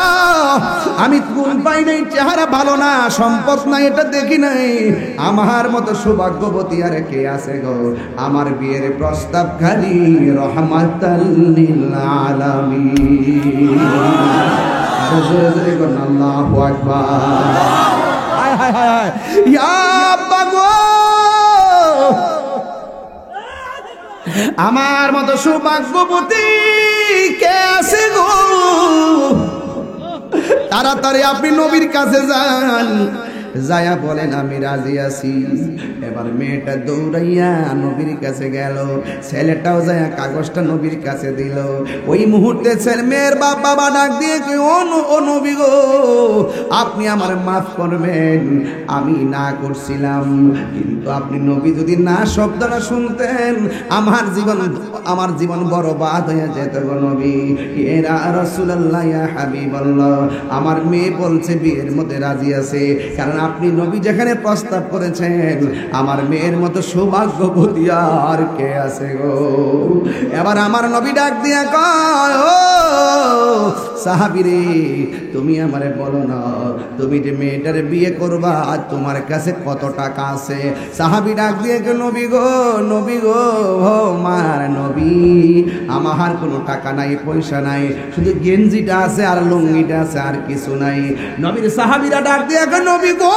আমি গুণ পাই নাই, চেহারা ভালো না, সম্পদ নাই, এটা দেখি নাই, আমার মতো সৌভাগ্যবতী আর কে আছে গো। আমার বিয়ের প্রস্তাব খালি রহমাতাল লিল আলামিন। আর জোরে জোরে বলুন আল্লাহু আকবার। হায় হায় হায়, ইয়া আব্বা গো, আমার মতো সৌভাগ্যবতী কে আছে গো, তাড়াতাড়ি আপনি নবীর কাছে যান, যায়া বলেন আমি রাজি আছি। এবার মেয়েটা দৌড়াইয়া নবীর কাছে গেল, ছেলেটাও যায়া কাগজটা নবীর কাছে দিল। ওই মুহূর্তে ছেলে মেয়ের বাবা ডাক দিয়ে ও নবী গো, আপনি আমার মাফ করবেন, আমি না করছিলাম, কিন্তু আপনি নবী যদি না শব্দটা শুনতেন আমার জীবন বরবাদ হয়ে যেত গো নবী। ইয়া রাসূলুল্লাহ, ইয়া হাবিবাল্লাহ, আমার মেয়ে বলছে বিয়ের মধ্যে রাজি আছে, কারণ আপনি নবী যেখানে প্রস্তাব করেছেন, আমার মেয়ের মতো সৌভাগ্যবতী আর কে আছে গো? এবার আমার নবী ডাক দিয়া কয়, ও সাহাবীরে, তুমি আমারে বলো না, তুমি যে মেয়েটার বিয়ে করবা তোমার কাছে কত টাকা আছে? সাহাবী ডাক দিয়ে নবী গো, নবী গো, ও মার নবী, আমার কোনো টাকা নাই, পয়সা নাই, শুধু গেঞ্জিটা আছে আর লুঙ্গিটা আছে, আর কিছু নাই। নবীর সাহাবীরা ডাক দিয়ে নবী গো,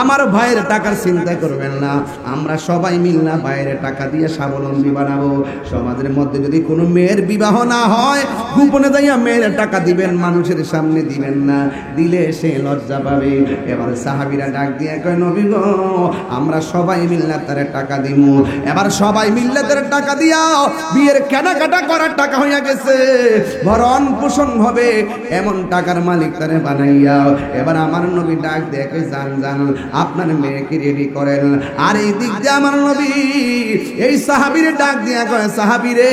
আমার ভাইয়ের টাকার চিন্তা করবেন না, আমরা সবাই মিলনা ভাইয়ের টাকা দিয়ে স্বাবলম্বী বানাবো। সমাজের মধ্যে যদি কোনো মেয়ের বিবাহ না হয়, গোপনে যাইয়া মেয়ের টাকা দিবেন, মানুষের সামনে দিবেন না, দিলে সে লজ্জা পাবে। এবার সাহাবীরা ডাক দিয়ে কয় নবী গো, আমরা সবাই মিলনা তার টাকা দিব। এবার সবাই মিললে তার টাকা দিয়া বিয়ের কেনাকাটা করার টাকা হইয়া গেছে, ভরণ পোষণ হবে এমন টাকার মালিক তারে বানাইয়া। এবার আমার নবী ডাক দিয়ে কয়, জান জান আপনার মেয়েকে রেডি করেন। আর এই দিক দিয়ে আমার নবী এই সাহাবীরে ডাক দিয়া কয়, সাহাবীরে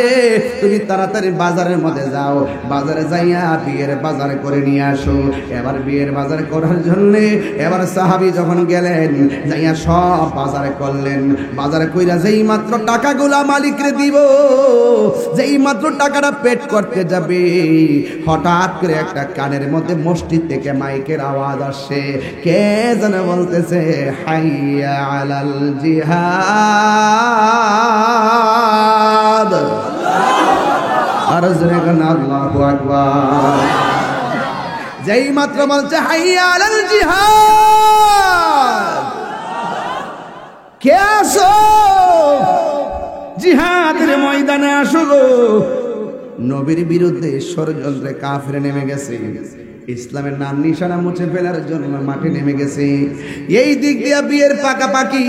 তুমি তাড়াতাড়ি বাজারের মধ্যে যাও, বাজারে যাইয়া বিয়ের বাজার করে নিয়ে আসো। এবার বিয়ের বাজার করার জন্য এবার সাহাবী যখন গেলেন, যাইয়া সব বাজার করলেন। বাজার কইরা যেই মাত্র টাকাগুলা মালিকরে দিব, যেই মাত্র টাকাটা পেট করতে যাবে, হঠাৎ করে একটা কানের মধ্যে মসজিদ থেকে মাইকের আওয়াজ আসছে। কে যেন বলতেছে, হাইয়া আলাল জিহাদ। আর জোরে গান আল্লাহু আকবার। যেই মাত্র বলছে হাইয়া আলাল জিহাদ, কে আসো জিহাদের ময়দানে আসো গো। নবীর বিরুদ্ধে ষড়যন্ত্রে কাফের নেমে গেছে, ইসলামের নাম নিশানা মুছে ফেলার জন্য মাঠে নেমে গেছে। এই দিক দিয়ে বিয়ের পাকাপাকি,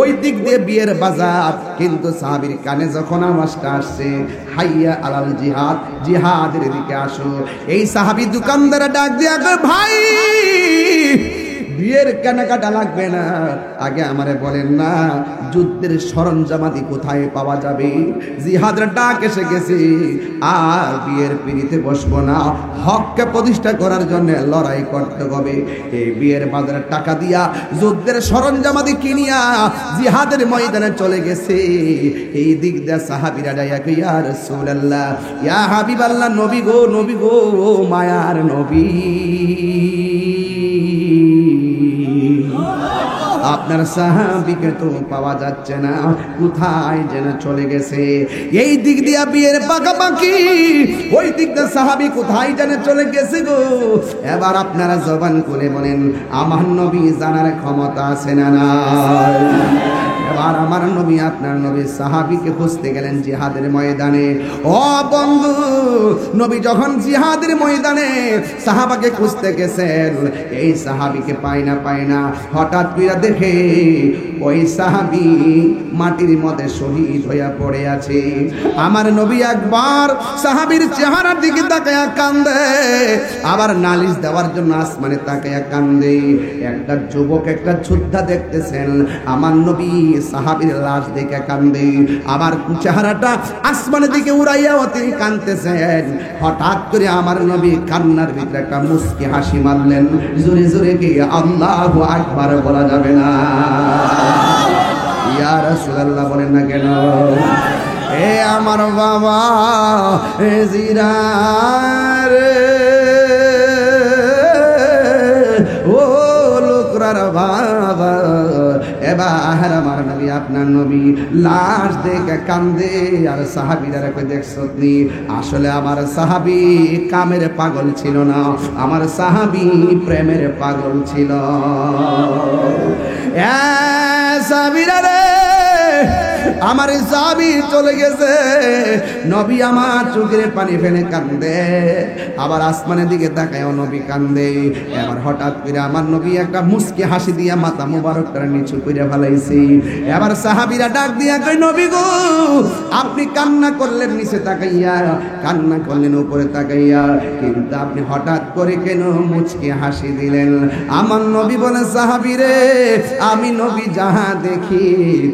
ওই দিক দিয়ে বিয়ের বাজার। কিন্তু সাহাবীর কানে যখন আওয়াজটা আসছে, হাইয়া আলাল জিহাদ, জিহাদের দিকে আসো, এই সাহাবী দোকানদার ডাক দিয়া কয়, ভাই বিয়ের কেনাকাটা লাগবে না, আগে আমারে বলেন না যুদ্ধের সরঞ্জামাদি কোথায় পাওয়া যাবে? জিহাদের ডাক এসে গেছে, আর বিয়ের পিড়িতে বসবো না, হককে প্রতিষ্ঠা করার জন্য লড়াই করতে হবে। এই বিয়ের বাজারে টাকা দিয়া যুদ্ধের সরঞ্জামাদি কিনিয়া জিহাদের ময়দানে চলে গেছে। এই দিক দিয়ে সাহাবীরা ডাইয়া কই, ইয়া রাসূলুল্লাহ, ইয়া হাবিবাল্লাহ, নবী গো, নবী গো, মায়ার নবী, আপনার সাহাবীকে তো পাওয়া যাচ্ছে না, কোথায় যেন চলে গেছে। এই দিক দিয়া বিয়ের পাকাপাকি, ওই দিক দিয়ে সাহাবী কোথায় যেন চলে গেছে গো। এবার আপনারা জবান করে বলেন, আমার নবী জানার ক্ষমতা আছে না নাই? এবার আমার নবী, আপনার নবী সাহাবীকে খুঁজতে গেলেন জিহাদের ময়দানে। ও বন্ধু, নবী যখন জিহাদের ময়দানে সাহাবাকে খুঁজতে গেছেন, এই সাহাবীকে পায় না, হঠাৎ করে দেখে ওই সাহাবী মাটির মধ্যে শহীদ হইয়া পড়ে আছে। আমার নবী একবার সাহাবীর চেহারার দিকে তাকায়া কান্দে, আবার নালিশ দেওয়ার জন্য আসমানে তাকায়া কান্দে। একটা যুবক, একটা যোদ্ধা দেখতেছেন, আমার নবী সাহাবীর লাশ দেখে কান্দে, আবার চেহারাটা আসমানের দিকে উড়াইয়া তিনি কাঁদতেছেন। হঠাৎ করে আমার নবী কান্নার ভিতরে একটা মুস্কি হাসি মারলেন। জোরে জোরে কি আল্লাহু আকবার বলা যাবে না? ইয়া রাসূলুল্লাহ বলেন না কেন? এ আমার বাবা জিরার, ও লোকরার বাবা, এবার আমার নবী, আপনার নবী লাশ দেখে কান্দে। আর সাহাবীরা দেখছো নি, আসলে আমার সাহাবী কামের পাগল ছিল না, আমার সাহাবী প্রেমের পাগল ছিল। সাহাবীরা রে, আমার সাহাবী চলে গেছে, নবী আমার চোখের পানি ফেলে কান্দে, আবার আসমানের দিকে তাকায়ও নবী কান্দে। এবার হঠাৎ করে আমার নবী একটা মুস্কি হাসি দিয়া মাথা মুবারকটা নিচু করে ফেলাইছে। এবার সাহাবীরা ডাক দিয়া কই, নবী গো, আপনি কান্না করলেন নিচে তাকাইয়া, কান্না করলেন উপরে তাকাইয়া, কিন্তু আপনি হঠাৎ করে কেন মুচকি হাসি দিলেন? আমার নবী বলে, সাহাবীরে, আমি নবী যাহা দেখি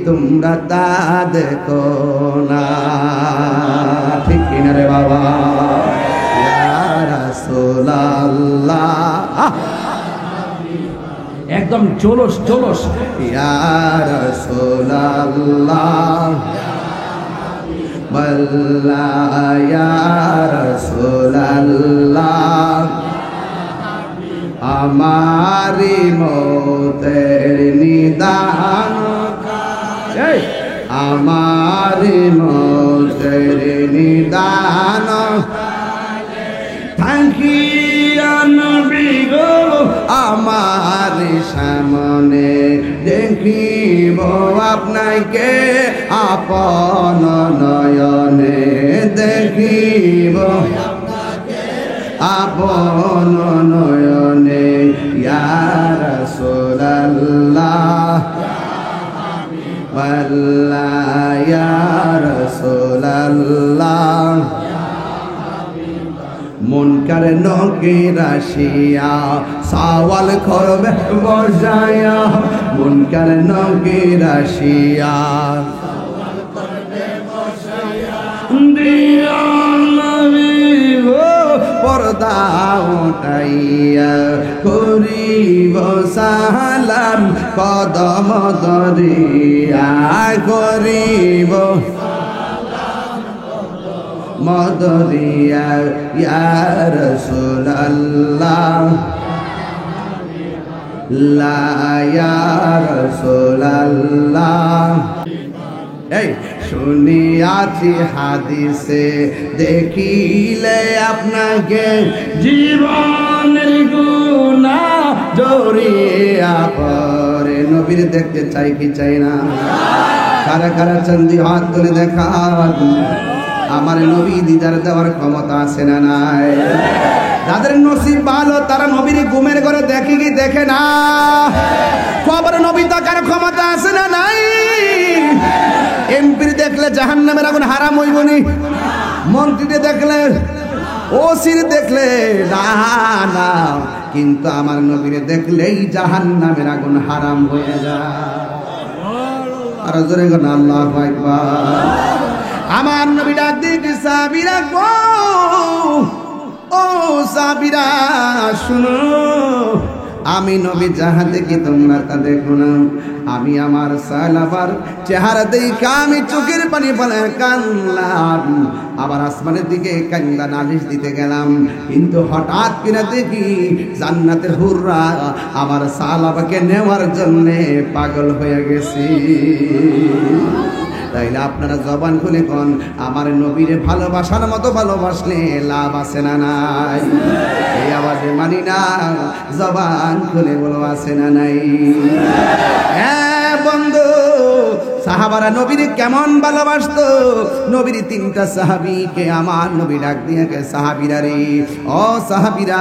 তোমরা তা দেখো না। ঠিক কিনা রে বাবা? ইয়া রাসূলুল্লাহ, একদম জোলস জোলস। ইয়া রাসূলুল্লাহ বল্লা ইয়া রাসূলুল্লাহ আমারি মতের নিদান আমারি মতের নিদান থাকিয়া নবী গো আমার সামনে দেখিব আপনাকে আপন নয়নে দেখিব আপন নয়নে ইয়া রাসূলুল্লাহ ওয়াল্লাহ ইয়া রাসূলুল্লাহ মুনকার নকির আসিয়া সওয়াল করবে বসায়া মুনকার নকির আসিয়া দিয়া নবী গো পর্দা উঠাইয়া করিব সালাম কদম ধরিয়া করিব মদরিয়া ইয়া রাসূলুল্লাহ লা ইয়া রাসূলুল্লাহ এই শুনিয়াছি হাদিসে দেখিলে আপনাকে জীবনের গুনাহ জড়িয়া পড়ে নবীর দেখতে চাই কি চাই না কারা কারা চন্দি হাত তুলে দেখান আমার নবী দিদার দেওয়ার ক্ষমতা আছে না নাই যাদের নসিব ভালো তারা নবীর ঘুমের ঘরে দেখে কি দেখে না কবর নবী তাকার ক্ষমতা আছে না নাই এমপির দেখলে জাহান্নামের আগুন হারাম হইবনি মন্ত্রীকে দেখলে ওসির দেখলে না না কিন্তু আমার নবীরে দেখলেই জাহান্নামের আগুন হারাম হয়ে যায় আর জোরে গো আল্লাহু আকবার আমার নবী ডাক দিয়ে সাহাবীরা গো ও সাহাবীরা শুনো আমি নবী যাহা দেখি তোমরা তা দেখো না আমি আমার সালাবার চেহারা দেখা আমি চোখের পানি ফেলে কাঁদলাম আবার আসমানের দিকে কান্দা নালিশ দিতে গেলাম কিন্তু হঠাৎ কিনা দেখি জান্নাতের হুররা আমার সালাবাকে নেওয়ার জন্যে পাগল হয়ে গেছি তাইলে আপনারা জবান খুলে কোন আমার নবীরে ভালোবাসার মতো ভালোবাসলে লাভ আছে না নাই এই আওয়াজে মানি না জবান খুলে বলো আছে না নাই হ্যাঁ বন্ধু সাহাবারা নবীরে কেমন ভালোবাসতো নবীর তিনটা সাহাবীকে আমার নবী ডাক দিয়ে সাহাবীরা রে ও সাহাবীরা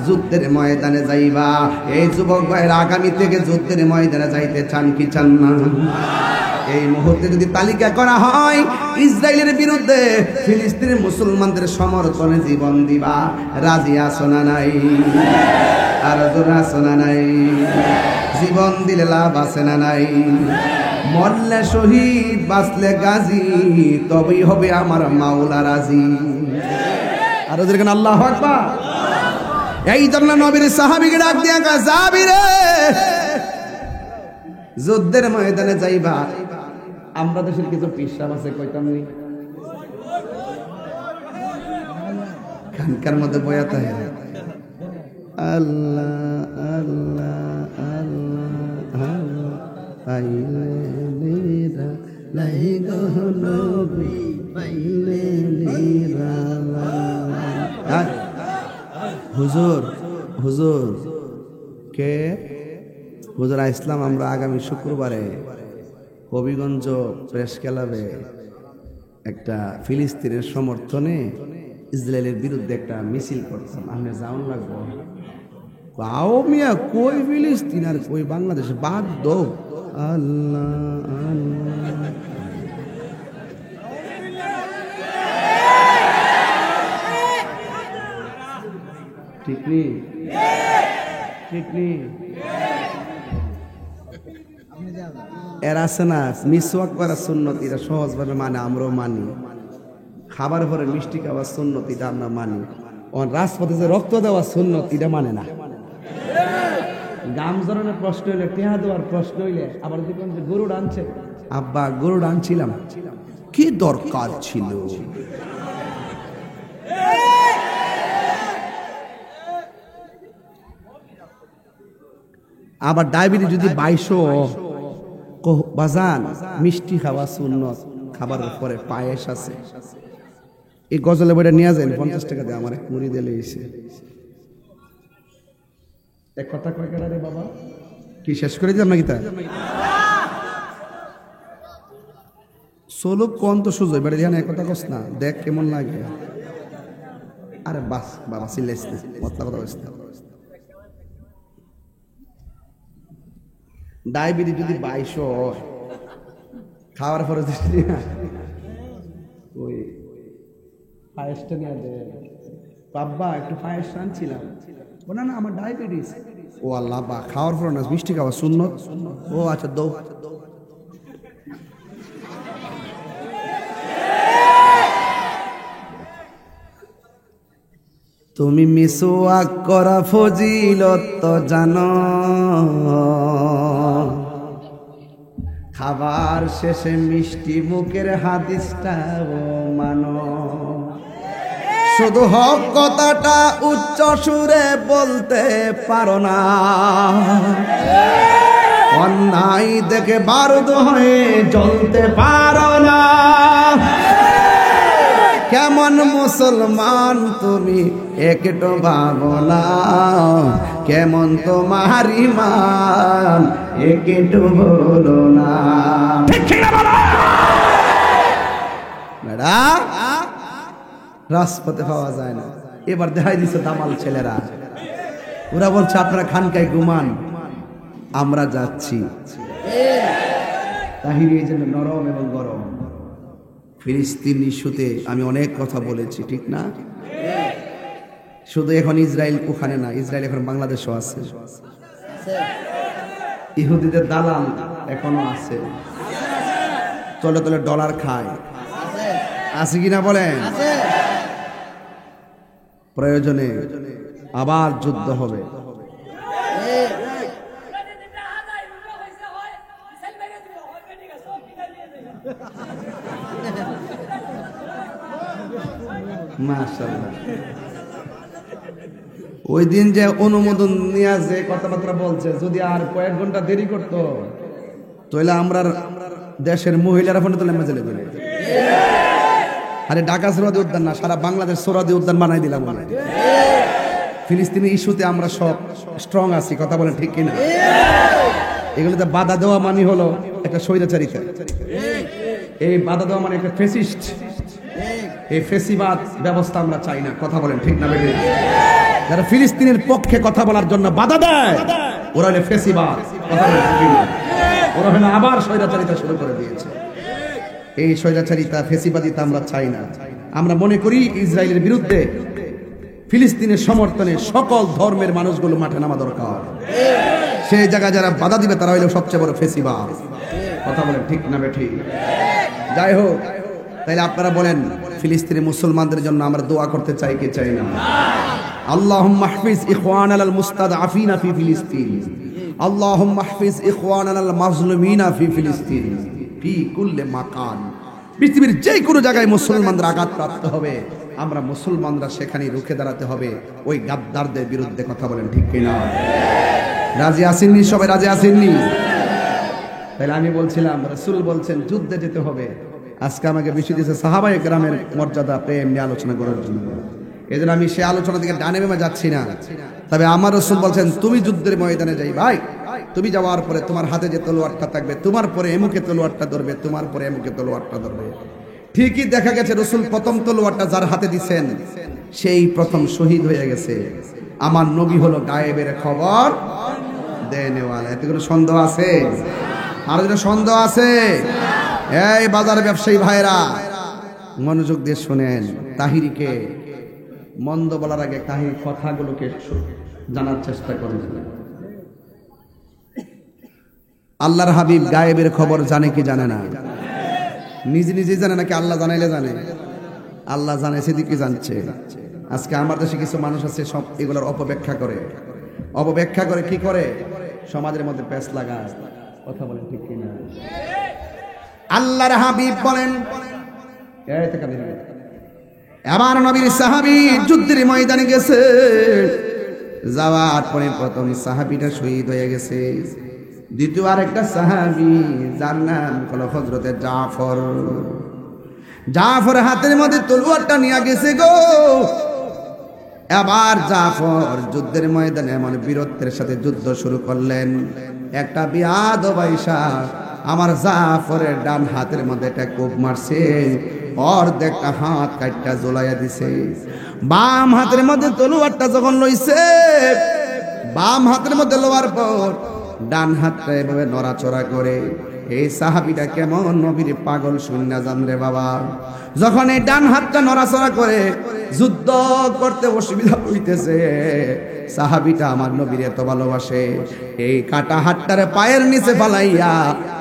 যুদ্ধের ময়দানে যাইবা এই যুবক ভাইয়ের আগামী থেকে যুদ্ধের ময়দানে যাইতে চান কি চান না এই মুহূর্তে যদি তালিকা করা হয় ইসরায়েলের বিরুদ্ধে ফিলিস্তিনের মুসলমানদের সমর্থনে জীবন দিবা রাজি আছো না নাই আর জোর আছো না নাই জীবন দিলে লাভ আছে না নাই মরলে শহীদ বাঁচলে গাজী তবেই হবে আমার মাওলা রাজি আর ওদের কেন আল্লাহু আকবার এই জন্য নবীর সাহাবীকে ডাক দিয়া কয় সাহাবী রে যুদ্ধের ময়দানে যাইবা আমরা দেশের কিছু পিসাব আছে কইতাম নি খানকার মধ্যে বয়াত হয় আল্লাহ আল্লাহ আল্লাহ পাইলে নিরা লাই গো নবী পাইলে নিরা হুজুর হুজুর কে হুজুর ইসলাম আমরা আগামী শুক্রবারে হবিগঞ্জ প্রেস ক্লাবে একটা ফিলিস্তিনের সমর্থনে ইসরায়েলের বিরুদ্ধে একটা মিছিল করতাম আপনি যাওন লাগবো আও মিয়া কই ফিলিস্তিন আর কই বাংলাদেশে বাদ দো আল্লাহ আল্লাহ ঠিক নেই ঠিক নেই এরা আছে না মিসওয়াক করা সুন্নত এটা সহজভাবে মানে আমরাও মানি খাবার পরে মিষ্টি খাওয়া সুন্নত এটা আমরা মানি রাজপথে যে রক্ত দেওয়া সুন্নত এটা মানে না গাম জড়ানোর প্রশ্ন হইলে, টেহা দেওয়ার প্রশ্ন হইলে আবার দেখলাম যে গরু আনছে। আব্বা গরু আনছিলাম, কি দরকার ছিল? আবার ডায়াবেটিস যদি 2200 বাজান, মিষ্টি খাওয়া সুন্নত, খাবারের পরে পায়েস আছে। এই গজলে বইটা নিয়ে যান, 50 টাকা দিয়ে আমার এক মুড়ি দিলে এসে এক কথা কয় কেডা রে বাবা, কি শেষ করে দিলাম নাকি? তা সোলো কোন তো সুযোগ বেড়ে ধ্যান, এক কথা কস না, দেখ কেমন লাগে। আরে বাস বাবা সিলেস না, মতলা কথা কস না। ডায়াবেটিস যদি 2200 হয়, খাওয়ার পরে ওই পায়েসটা নিয়ে দে, বাবা একটু পায়েস আনছিলাম। ও না না, আমার ডায়াবেটিস। ও আল্লাহ, বা খাওয়ার পর না মিষ্টি খাওয়া সুন্নত? ও আচ্ছা দৌ। তুমি মিসওয়াক করা ফজিলত তো জানো, খাবার শেষে মিষ্টি মুখের হাদিসটাও মানো। শুধু হক কথাটা উচ্চ সুরে বলতে পারো না, অন্যায় দেখে বারুদ হয়ে জ্বলতে পারো না। কেমন মুসলমান তুমি একটু ভাবো না, কেমন তোমার ঈমান একটু বলো না। ম্যাডাম, রাজপথে পাওয়া যায় না। এবার দেখাই দিচ্ছে দামাল ছেলেরা, ওরা বলছে আপনারা খানকায় ঘুমান, আমরা যাচ্ছি। তাহির এই জন্য নরম এবং গরম। ফিলিস্তিন ইস্যুতে আমি অনেক কথা বলেছি, ঠিক না? শুধু এখন ইসরায়েল ওখানে না, ইসরায়েল এখন বাংলাদেশও আছে। ইহুদিদের দালাল এখনো আছে, তলে তলে ডলার খায়, আছে কিনা বলেন? প্রয়োজনে আবার যুদ্ধ হবে। মাশাআল্লাহ, ওই দিন যে অনুমোদন নিয়ে যে কথাবার্তা বলছে, যদি আর কয়েক ঘন্টা দেরি করতো তাহলে আমরা দেশের মহিলারা ফোনে তুলে মেজে লেগে। আরে ঢাকা সোহরাওয়ার্দী উদ্যান না, সারা বাংলাদেশ সোহরাওয়ার্দী উদ্যান বানাই দিলাম। ফিলিস্তিনি ইস্যুতে আমরা সব স্ট্রং আছি, কথা বলেন ঠিক কিনা? এগুলোতে বাধা দেওয়া মানে হলো একটা স্বৈরাচারিতা, এই বাধা দেওয়া মানে একটা ফ্যাসিস্ট। এই ফেসিবাদ ব্যবস্থা আমরা চাই না, কথা বলেন ঠিক না বেশি? যারা ফিলিস্তিনের পক্ষে কথা বলার জন্য বাধা দেয়, ওরা হলে ফেসিবাদ, কথা বলেন ঠিক না? ওরা হলে আবার স্বৈরাচারিতা শুরু করে দিয়েছে। এই স্বৈরাচারিতা ফেসিবাদিতা আমরা চাই না। আমরা মনে করি ইসরায়েলের বিরুদ্ধে ফিলিস্তিনের সমর্থনে সকল ধর্মের মানুষগুলো মাঠে নামা দরকার। সেই জায়গায় যারা বাধা দিবে তারা হইলো সবচেয়ে বড় ফেসিবাদ, কথা বলেন ঠিক না বেঠি? যাই হোক, তাইলে আপনারা বলেন, ফিলিস্তিনি মুসলমানদের জন্য আমরা দোয়া করতে চাই কি চাই না? আল্লাহুম্মা হাফিজ ইখওয়ানাল মুস্তাদআফিনা ফি ফিলিস্তিন, আল্লাহুম্মা হাফিজ ইখওয়ানাল মাজলুমিনা ফি ফিলিস্তিন ফি কুল্লি মাকান। পৃথিবীর যে কোনো জায়গায় মুসলমানরা আঘাতপ্রাপ্ত হবে, আমরা মুসলমানরা সেখানেই রুখে দাঁড়াতে হবে ওই গাদ্দারদের বিরুদ্ধে, কথা বলেন ঠিক কিনা? রাজি আসেননি? সবাই রাজি আসেননি? তাহলে আমি বলছিলাম, রাসূল বলছেন যুদ্ধে যেতে হবে। আজকে আমাকে বিষয় দিয়েছে সাহাবায়ে কেরামের মর্যাদা, প্রেম নিয়ে আলোচনা করার জন্য। এই জন্য আমি সে আলোচনা থেকে ডানে বামে যাচ্ছি না। তবে আমার রাসূল বলছেন তুমি যুদ্ধের ময়দানে যাই ভাই, তুমি যাওয়ার পরে তোমার হাতে যে তলোয়ারটা থাকবে, তোমার পরে এমুকে তলোয়ারটা ধরবে, তোমার পরে এমুকে তলোয়ারটা ধরবে। ঠিকই দেখা গেছে রাসূল প্রথম তলোয়ারটা যার হাতে দিছেন সেই প্রথম শহীদ হয়ে গেছে। আমার নবী হলো গায়েবের খবর দেনেওয়ালা। এতে কোনো সন্দেহ আছে? আর যেটা সন্দেহ আছে, এই বাজার ব্যবসায়ী ভাইরা মনোযোগ দিয়ে শুনেন। তাহিরিকে মন্দ বলার আগে তাহির কথাগুলোকে জানার চেষ্টা করেন। আল্লাহর হাবিব গায়েবের খবর জানে কি জানে না? নিজে নিজেই জানে নাকি আল্লাহ জানাইলে জানে? আল্লাহ জানে, সেদিকে জানছে। আজকে আমার দেশে কিছু মানুষ আছে সব এগুলোর অপব্যাখ্যা করে। অপব্যাখ্যা করে কি করে? সমাজের মধ্যে প্যাঁচ লাগায়, কথা বলেন ঠিক কিনা? আল্লাহর হাবিব বলেন, এবার নবীর সাহাবী যুদ্ধের ময়দানে গেছে, যাওয়ার পরে প্রথম সাহাবীটা শহীদ হয়ে গেছে। দ্বিতীয় আরেকটা সাহাবী, যার নাম হলো হযরতে জাফর। জাফর হাতের মধ্যে তলোয়ারটা নিয়ে গেছে গো। এবার জাফর যুদ্ধের ময়দানে এমন বীরত্বের সাথে যুদ্ধ শুরু করলেন, একটা বিয়াদব আইসা আমার জাফরের ডান হাতের মধ্যে একটা কোপ মারছে, অর্ধেকটা হাত কাটটা জ্বলাইয়া দিছে। বাম হাতের মধ্যে তলোয়ারটা যখন লইছে, বাম হাতের মধ্যে লোয়ার পর ডান হাতটা এভাবে নড়াচড়া করে। এই সাহাবীটা কেমন নবীর পাগল শূন্য জান রে বাবা। যখন এই ডান হাতটা নড়াচড়া করে, যুদ্ধ করতে অসুবিধা হইতেছে। সাহাবীটা আমার নবীর এত ভালোবাসে, এই কাটা হাতটারে পায়ের নিচে ফালাইয়া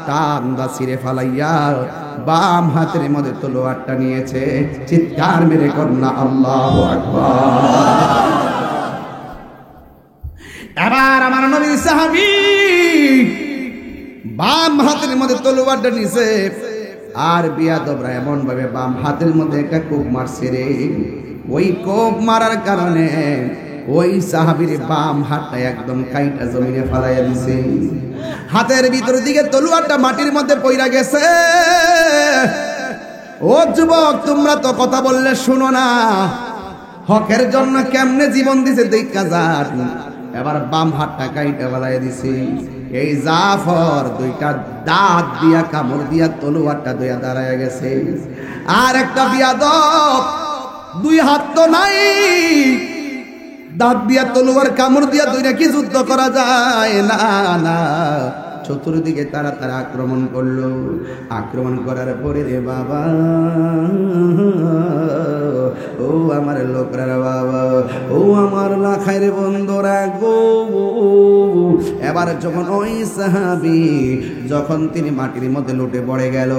টান দা ছিঁড়ে ফালাইয়া বাম হাতের মধ্যে তলোয়ারটা নিয়েছে। চিৎকার মেরে কন্যা আল্লাহু আকবার। এবার আমার নবীর সাহাবী বাম হাতের মধ্যে তলোয়ারটা নিছে, আর বিয়াদবরা এমন ভাবে বাম হাতের মধ্যে একটা কোপ মারছে রে। ওই কোপ মারার কারণে ওই সাহাবীর বাম হাতটা একদম কাইটা জমিনে ফালাইয়া দিছে। হাতের ভিতর দিকে তলোয়ারটা মাটির মধ্যে পইরা গেছে। ও যুবক, তোমরা তো কথা বললে শুনো না, হকের জন্য কেমনে জীবন দিছে দেখা যাক। এবার বাম হাতটা কাইটা ফালাইয়া দিছে। এই জাফর দুইটা দাঁত দিয়া কামড় দিয়া তলোয়ারটা দইয়া দাঁড়ায় গেছে। আর একটা বিয়াদব, দুই হাত তো নাই, দাঁত দিয়া তলোয়ার কামড় দিয়া দইরা কি যুদ্ধ করা যায়? না না, চতুর্দিকে তারা আক্রমণ করলো। আক্রমণ করার পরে রে বাবা, ও আমার লোকরা বাবা, ও আমার লাখাইর বন্ধুরা গো। এবার যখন ওই সাহাবী যখন তিনি মাটির মধ্যে লুটে পড়ে গেল,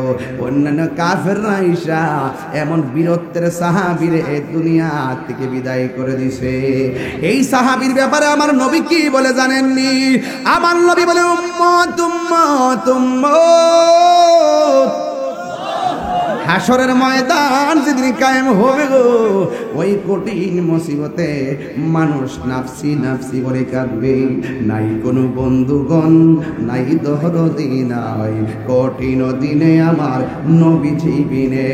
অন্যান্য কাফেররা আইসা এমন বীরত্বের সাহাবীরে এই দুনিয়া থেকে বিদায় করে দিছে। এই সাহাবীর ব্যাপারে আমার নবী কি বলে জানেননি? আমার নবী বলে, উম্মত উম্মত উম্মত। হাসরের ময়দান যেদিন কায়েম হবে গো, ওই কঠিন মুসিবতে মানুষ নাফসি নাফসি বলে কাঁদবে। নাই কোনো বন্ধুগণ, নাই দহরদি, নাই কঠিন দিনে আমার নবীজি বিনে।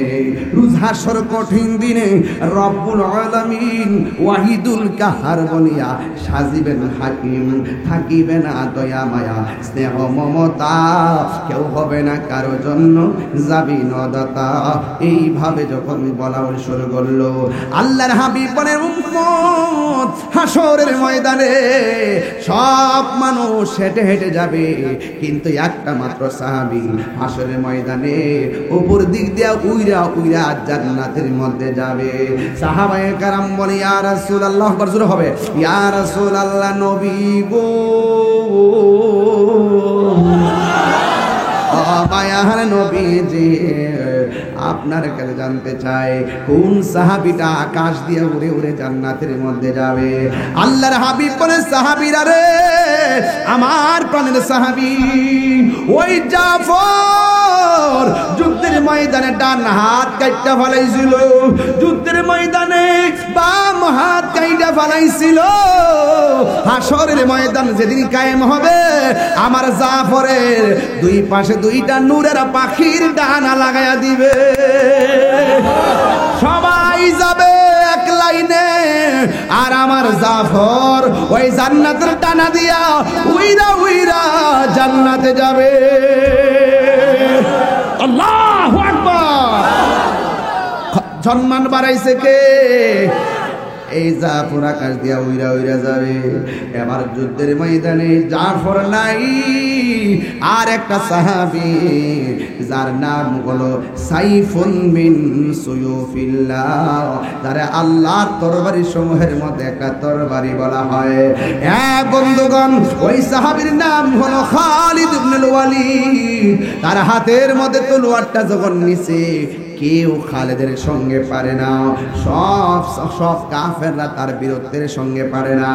রোজ হাসর কঠিন দিনে রব্বুল আলামিন ওয়াহিদুল কাহার বলিয়া সাজিবেন হাকিম। থাকিবে না দয়া মায়া স্নেহ মমতা, কেউ হবে না কারো জন্য যাবি নদাতা। এইভাবে যখন বলা শুরু করলো, আল্লাহর হাবিব বলেন, উম্মত হাসরের ময়দানে সব মানুষ হেঁটে হেঁটে যাবে, কিন্তু একটা মাত্র সাহাবী হাসরের ময়দানে উপর দিক দিয়া উইরা উইরা জান্নাতের মধ্যে যাবে। সাহাবায়ে কেরাম বলে, ইয়া রাসূলুল্লাহ, বর্জুর হবে, ইয়া রাসূলুল্লাহ, নবী গো, মায়ার নবীজি, আপনার কাছে জানতে চাই কোন সাহাবীটা আকাশ দিয়ে উড়ে উড়ে জান্নাতের মধ্যে যাবে? আল্লাহর হাবিব বলে, সাহাবীরা রে, আমার প্রাণের সাহাবী ওই জাফর যুদ্ধের ময়দানে ডান হাত কাইটা ফেলাইছিল, যুদ্ধের ময়দানে বাম হাত কাইটা ফেলাইছিল। হাসরের ময়দান যেদিন কায়েম হবে, আমার জাফরের দুই পাশে দুইটা নূরের পাখির ডানা লাগাইয়া দিবে। সবাই যাবে এক লাইনে, আর আমার জাফর ওই জান্নাতের ডানা দিয়া উইরা উইরা জান্নাতে যাবে। আল্লাহু আকবার। সম্মান বাড়াইছে কে? এই জাফর আকাশ দিয়া উইরা উইরা যাবে। এবার যুদ্ধের ময়দানে জাফর নাই, আর একটা সাহাবী যার নাম হলো সাইফুন মিন সুয়ুফিল্লাহ, যারা আল্লাহর তরবারি সমূহের মধ্যে একটা তরবারি বলা হয়। বন্ধুগণ, ওই সাহাবীর নাম হলো খালিদ ইবনুল ওয়ালিদ। তার হাতের মধ্যে তলোয়ারটা যখন নিছে, কেউ খালেদের সঙ্গে পারে না। সব সব কাফেররা তার বীরত্বের সঙ্গে পারে না।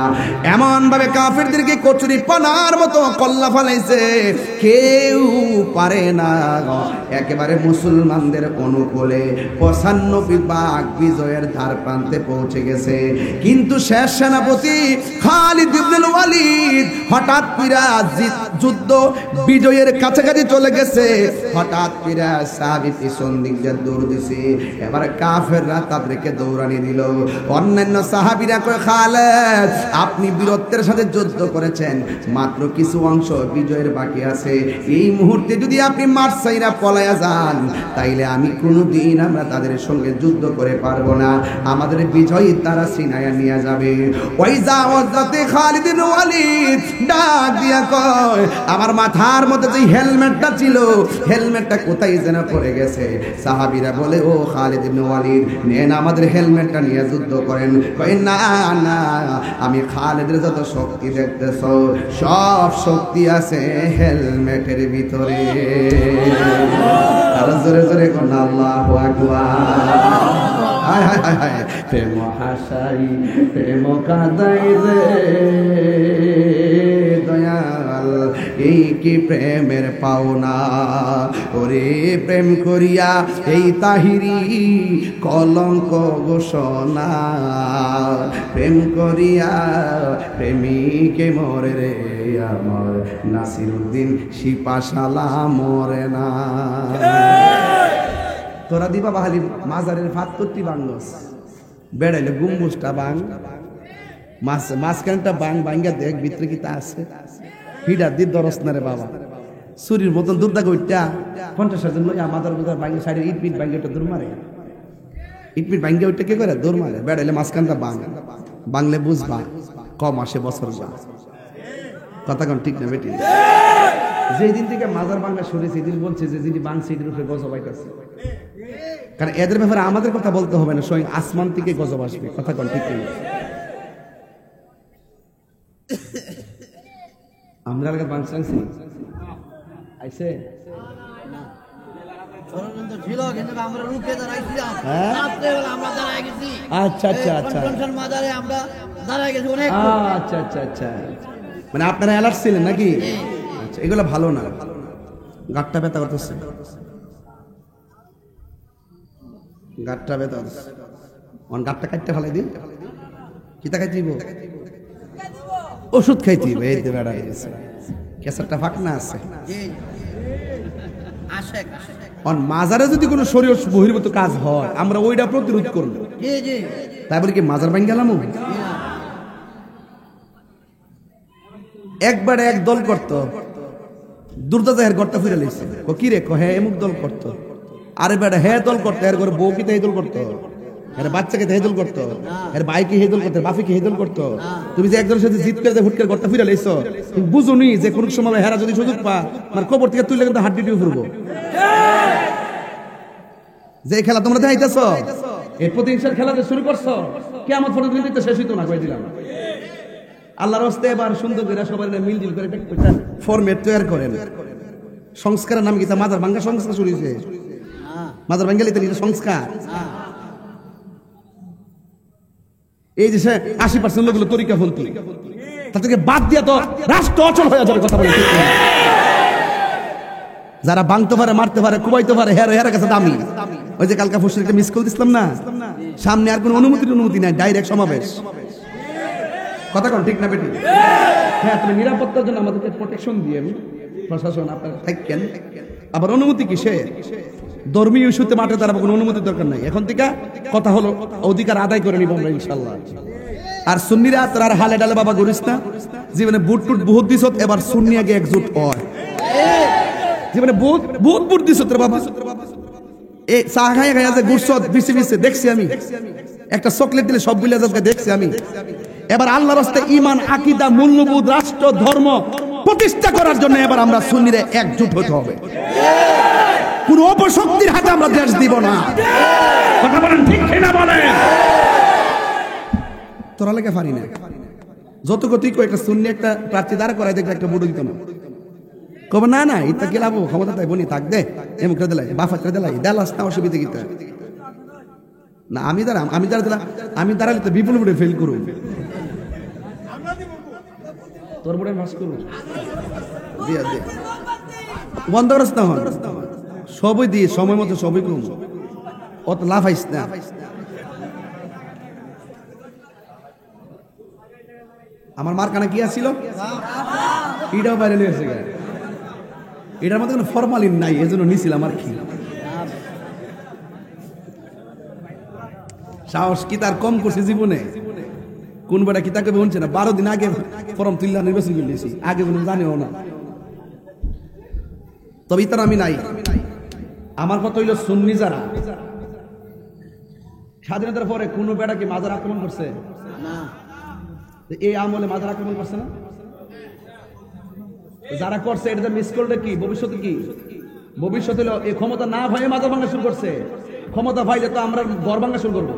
এমন ভাবে কাফেরদেরকে কচুরি পানার মতো কল্লা ফলাইছে, কেউ পারে না। একেবারে মুসলমানদের অনুকূলে 95 ভাগ বিজয়ের ধার প্রান্তে পৌঁছে গেছে। কিন্তু শেষ সেনাপতি খালিদ ইবনুল ওয়ালিদ হঠাৎ করে যুদ্ধ বিজয়ের কাছাকাছি চলে গেছে। হঠাৎ করে সাহাবী পিছন দিক দিয়ে দৌড় দিছে। এবার কাফেররা তাদেরকে দৌড়ানি দিল। অন্যান্য সাহাবীরা কয়, খালিদ আপনি বীরত্বের সাথে যুদ্ধ করেছেন, মাত্র কিছু অংশ বিজয়ের বাকি আছে। এই মুহূর্তে যদি আপনি মাঠ ছাইরা পলায়া যান, তাইলে আমি কোনোদিন আমরা তাদের সঙ্গে যুদ্ধ করে পারবো না, আমাদের বিজয় তারা ছিনাইয়া নিয়ে যাবে। ওই যাওয়াতে খালিদ ইবনে ওয়ালিদ ডাক দিয়া কয়, আমার মাথার মধ্যে যে হেলমেটটা ছিল, হেলমেটটা কোথায় যেন পড়ে গেছে। সাহাবীরা বলে, ও খালিদ ইবনে ওয়ালিদ, নেন আমাদের হেলমেটটা নিয়ে যুদ্ধ করেন। কয়, না না, আমি খালিদের যত শক্তি দেখতেছ, সব শক্তি আছে হেলমেটের ভিতরে। আর জোরে জোরে কোন আল্লাহু আকবার। হায় হায় হায় হায়, প্রেম হাসাই প্রেম কাদাই রে দয়াল, এই কি প্রেমের পাওনা। ওরে প্রেম করিয়া এই তাহিরি কলঙ্ক ঘোষণা, প্রেম করিয়া প্রেমিকে মরে রে আমার নাসিরউদ্দিন সিপাশালা মরে না। তোরা দিবা বাহালি মাজারের ভাত করতি বাংলস, বেড়াইলে গুম্বুজটা বাং, মাঝখানটা বাং, বাঙ্গা দেখ ভিতরে কি তা আছে, হিডার দি দরস না রে বাবা। চুরির মতন দুর্দা কইটা 50 জন লইয়া মাদার বুদার বাঙ্গা সাইডে ইটপিট বাঙ্গিটা দৌড় মারে, ইটপিট বাঙ্গা ওইটা কে করে দৌড় মারে। বেড়াইলে মাঝখানটা বাং, বাংলে বুঝবা কম আসে বছর যা। কথা কোন ঠিক না বেটি? যেদিন থেকে মাজার বাংলা শুনে সেদিন বলছে যে যিনি বাং সেদিন উপরে গজব আইতাছে। কারণ এদের ব্যাপারে আমাদের কথা বলতে হবে না, স্বয়ং আসমান থেকে গজব আসবে। কথা কোন ঠিক না? আমরা আগে বাং চাইছি আইছে আচ্ছা আচ্ছা আচ্ছা আচ্ছা আচ্ছা আচ্ছা, মানে আপনারা অ্যালার্ট ছিলেন নাকি? আচ্ছা, এগুলো ভালো না, গাঁটটা ব্যথা করতেছে, গাঁটটা ব্যথা করতেছে। গাঁটটা কাটতে ফেলাই দিন, কিতা খাইতে দিব? ওষুধ খাইতে দিব। এই যে বেড়া গেছে, ক্যাসারটা ফাঁকনা আছে। মাজারে যদি কোনো শরীর বহির্ভূত কাজ হয়, আমরা ওইটা প্রতিরোধ করব। তাই বলে কি মাজার ভাঙ গেলাম? একবারে এক দল করতো, দুর্দাজাহের ঘরটা ফিরে লেগেছে। ও কি রে? হ্যাঁ এমুক দল করতো। আরে বেটা হ্যাঁ দল করতো, এর ঘরে বউ কি তাই দল করতো, এর বাচ্চাকে তাই দল করতো, এর ভাইকে হে দল করতো, বাফিকে হে দল করতো। তুমি যে একজনের সাথে জিত করে হুট করে ঘরটা ফিরে লেগেছো, তুমি বুঝো নি যে কোন সময় হেরা যদি সুযোগ পা আমার কবর থেকে তুললে কিন্তু হাড্ডি টিউ ফুরবো। যে খেলা তোমরা দেখাইতেছো, এই প্রতিহিংসার খেলা যে শুরু করছো, কিয়ামত পর্যন্ত কিন্তু শেষ হইতো না, কই দিলাম। আল্লাহর হস্তে এবার সুন্দর করে সবাই মিলজুল করে ফরম্যাট তৈরি করেন। সংস্কারের নাম কি? তা মাদার ভাঙ্গা সংস্কার শুরু হয়েছে। মাদার ভাঙ্গালি তো সংস্কার। এই যে 80% লোকগুলো তরিকা ফলতি, তাদেরকে বাদ দিয়া তো রাষ্ট্র অচল হয়ে যাবে। কথা বলে যারা বাংতে পারে, মারতে পারে, কুবাইতে পারে, হেরা কাছে দামি। ওই যে কালকা ফুসের একটা মিস কল দিছিলাম না, সামনে আর কোনো অনুমতি নাই, ডাইরেক্ট সমাবেশ। কথা কোন ঠিক না বেটি? হ্যাঁ, তুমি নিরাপত্তার জন্য আমাদেরকে প্রোটেকশন দিয়ে প্রশাসন আপনারা থাকেন। আবার অনুমতি কিসে? ধর্মীয় ইস্যুতে মাঠে দাঁড়াবো, কোনো অনুমতির দরকার নাই। এখন থেকে কথা হলো অধিকার আদায় করে নিব আমরা ইনশাল্লাহ। আর সুন্নিরা তার হালে ডালে বাবা করিস না, জীবনে বুট টুট বহুত দিস, এবার সুন্নি আগে একজুট হয়। জীবনে বহুত বুট দিস বাবা। এই চা খাই খাই যে গুড়ছ বিছে বিছে দেখছি আমি, একটা চকলেট দিলে সব গুলি দেখছি আমি। এবার আল্লাহর রাস্তায় ঈমান, আকীদা, মূল্যবোধ, রাষ্ট্র, ধর্ম প্রতিষ্ঠা করার জন্য এবার আমরা সুন্নিরা একজুট হতে হবে। কোন অপশক্তির হাতে আমরা দেশ দিব না। কথা বলেন ঠিক কিনা বলেন? তোরা লেগে পারি না, যত গতি একটা সুন্নি একটা প্রার্থী দাঁড়া করাই দেখলে একটা বুড়ো দিত না, কবে না না এটা গেলাবো ক্ষমতা তাই বনি থাক দে, এমুকটা দিলাই বাফাটা দিলাই দেলাস না, অসুবিধা কিতা না আমি দাঁড়ালে তো বিপুল বুড়ে ফেল করুন, তোর বুড়ে মাস করুন বন্ধ করস না, সবই দিয়ে সময় মতো সবই কম, অত লাভ আইস না। আমার মারখানা কি আসছিল, এটাও বাইরে লেগেছে, এটার মধ্যে কোনো ফরমালিন নাই, এজন্য নিছিলাম আর কি। সাহস কি তার কম করছে জীবনে, কোন বেটা কি তাকে বলছে না, 12 দিন আগে ফরম তুললা নির্বাচন করলেছি, আগে কোনো জানিও না। তবে তার আমি নাই, আমার কথা হইল সুন্নি যারা স্বাধীনতার পরে কোন বেটা কি মাজার আক্রমণ করছে না, এই আমলে মাজার আক্রমণ করছে না, যারা করছে এটা মিস করলে কি ভবিষ্যতে কি, ভবিষ্যতে এই ক্ষমতা না ভাই মাজার ভাঙা শুরু করছে, ক্ষমতা ভাইলে তো আমরা ঘর ভাঙা শুরু করবো।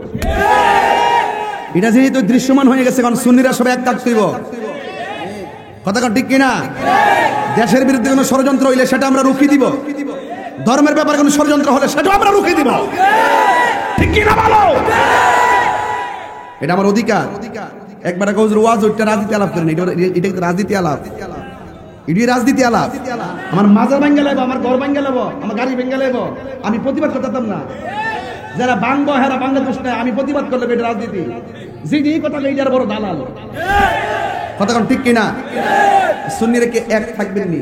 এটা যেহেতু দৃশ্যমান হয়ে গেছে, কারণ সুন্নিরা সবাই এক কাজ করব, কথা ঠিক কিনা? দেশের বিরুদ্ধে কোনো ষড়যন্ত্র হইলে সেটা আমরা রুখিয়ে দিব, ধর্মের ব্যাপারে কোনো ষড়যন্ত্র হলে সেটাও আমরা রুখিয়ে দিব, ঠিক কিনা বলো? এটা আমার অধিকার। একবার হুজুর ওয়াজ ওইটা রাজনীতি আলাপ করেন, এটা কিন্তু রাজনীতি আলাপ, এটি রাজনীতি আলাপ। আমার মাজার ভাঙ্গা লাইব, আমার ঘর ভাঙ্গা লাইব, আমার গাড়ি ভাঙ্গা লাইব, আমি প্রতিবাদ করতাম না। যারা বাংবো হেরা বাংলা দোষ নাই, আমি প্রতিবাদ করলে এটা রাজনীতি। জি কথা এইটার বড় দালাল, কথা ঠিক কিনা? সুন্নিরা কি এক থাকবেন নি?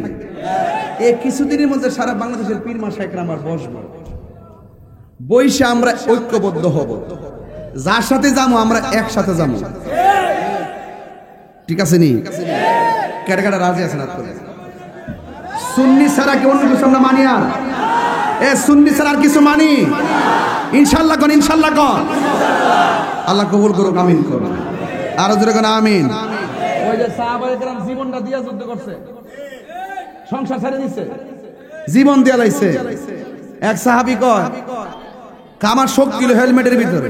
এই কিছুদিনের মধ্যে সারা বাংলাদেশের পীর মাশায়েখরা আমার বসবো, বইসে আমরা ঐক্যবদ্ধ হব, যার সাথে যাবো আমরা একসাথে যাবো, ঠিক আছে নি? কেটে কেটে রাজি আছেন? সুন্নি ছাড়া কি অন্য কিছু আমরা মানি? আর সুন্নি ছাড়া আর কিছু মানি? ইনশাল্লাহ কোন, ইনশাল্লাহ কোন, আল্লাহ কবুল করুক, আমিন করুন, আরো জোরে কোন আমিন। ওই যে সাহাবায়ে কেরাম জীবনটা দিয়া যুদ্ধ করছে, সংসার ছেড়ে দিচ্ছে, জীবন দিয়া লাইছে। এক সাহাবী কয় আমার শক্তি হলো হেলমেটের ভিতরে,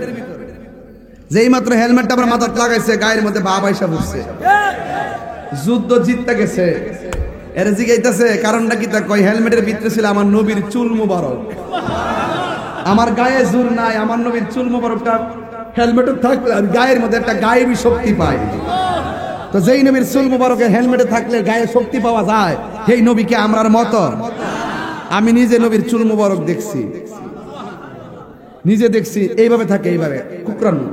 যেই মাত্র হেলমেটটা আমার মাথায় লাগাইছে গায়ের মধ্যে বাপ আইসা বসছে, যুদ্ধ জিততে গেছে। এর জিগাইতেছে কারণটা কি? তা কয় হেলমেটের ভিতরে ছিল আমার নবীর চুল মুবারক, আমার গায়ে জোর নাই, আমার নবীর চুল মুবারকটা হেলমেটে থাকলে গায়ের মধ্যে একটা গায়েবী শক্তি পায়। তো যেই নবীর চুল মুবারকে হেলমেটে থাকলে গায়ে শক্তি পাওয়া যায়, সেই নবীকে আমরার মতো। আমি নিজে নবীর চুল মুবারক দেখছি, নিজে দেখছি এইভাবে থাকে, এইভাবে কুকরানো।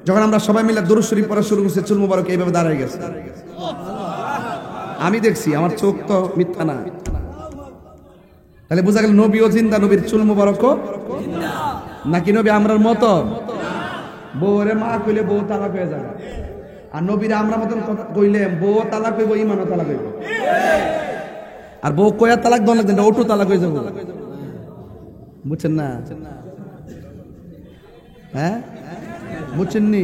যখন আমরা সবাই মিলে দুরূদ শরীফ পড়া শুরু করছি, চুল মুবারক এইভাবে দাঁড়ায় গেছে, আমি দেখছি, আমার চোখ তো মিথ্যা না। তাহলে বোঝা গেল নবীও জিন্দা, নবীর চুল মুবারক নাকি নবী আমরার মতো? বউরে মা কইলে বউ তালাক হয়ে যাবে, আর নবীরা আমরা মতন কথা কইলে বউ তালাক হইব, ইমানও তালাক হইব। আর বউ কয়া তালাক দন লাগবে, ওটু তালাক হয়ে যাবো, বুঝছেন না? হ্যাঁ বুঝছেন নি?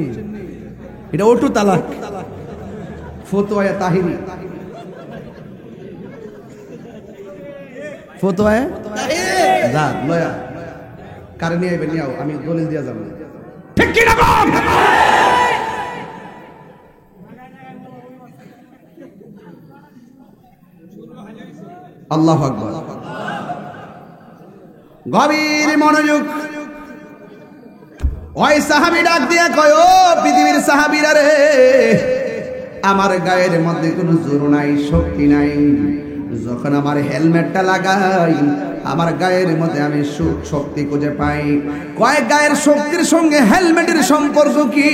এটা ওটু তালাক, ফতোয়া তাহিরি, ফতোয়া যা লয়া কারে নিয়ে আইবে, নিয়ে আমি দলিল দিয়া যাবো, ঠিক কি না? আল্লাহু আকবার। গভীর মনোযোগ। ওই সাহাবী ডাক দিয়া কয়, ও পৃথিবীর সাহাবীরা রে, আমার গায়ের মধ্যে কোনো জোর নাই, শক্তি নাই, যখন আমার হেলমেটটা লাগাই আমার গায়ের মধ্যে আমি সুখ শক্তি খুঁজে পাই। কয় গায়ের শক্তির সঙ্গে হেলমেটের সম্পর্ক কি?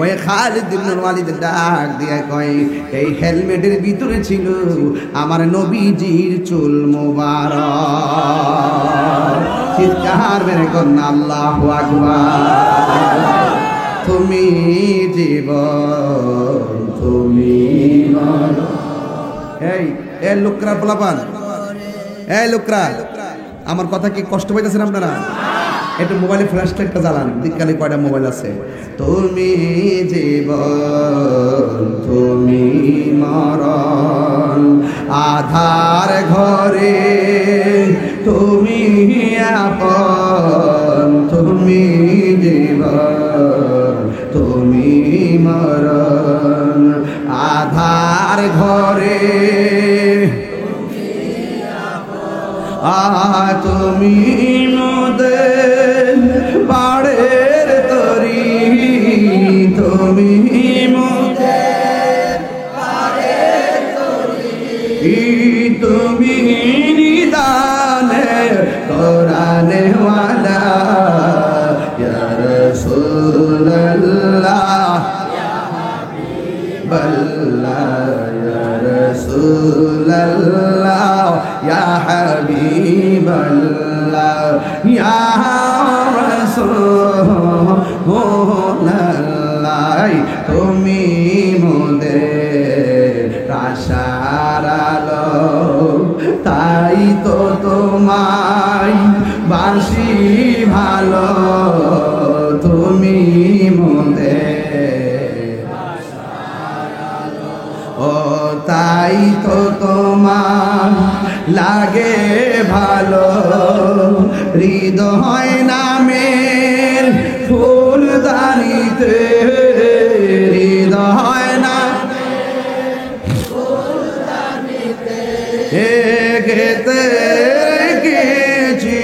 ওই খালিদ ইবনে ওয়ালিদ ডাক দিয়ে কয়, এই হেলমেটের ভিতরে ছিল আমার নবীজির চুল মোবারক। চিৎকার মেরে কন্যা আল্লাহু আকবার। তুমি জীবন, তুমি এই লোকরা পোলাপান, এই লোকরা, আমার কথা কি কষ্ট পাইতেছেন আপনারা? একটু মোবাইলে ফ্ল্যাশ লাইটটা জ্বালান, দিককালে কয়টা মোবাইল আছে। তুমি জীবন, তুমি মরণ, আধার ঘরে তুমি আপন, তুমি জীবন, তুমি মরণ, আধার ঘরে তুমি মোদের বাড়ে তুমি মোদের পারের তরি, তুমি নিদানে কোরআনে ওয়ালা ইয়া রাসূলুল্লাহ ইয়া হাবিবাল্লাহ ইয়া রাসূলুল্লাহ ইয়া হাবিবাল্লাহ ইয়া রাসূলুল্লাহ তুমি মোদের আশার আলো, তাই তো তোমায় বাসি ভালো, তুমি মোদের ও তাই তো তোমার লাগে ভালো, হৃদয় নামের ফুলদানিতে, হৃদয় গেতে গেছি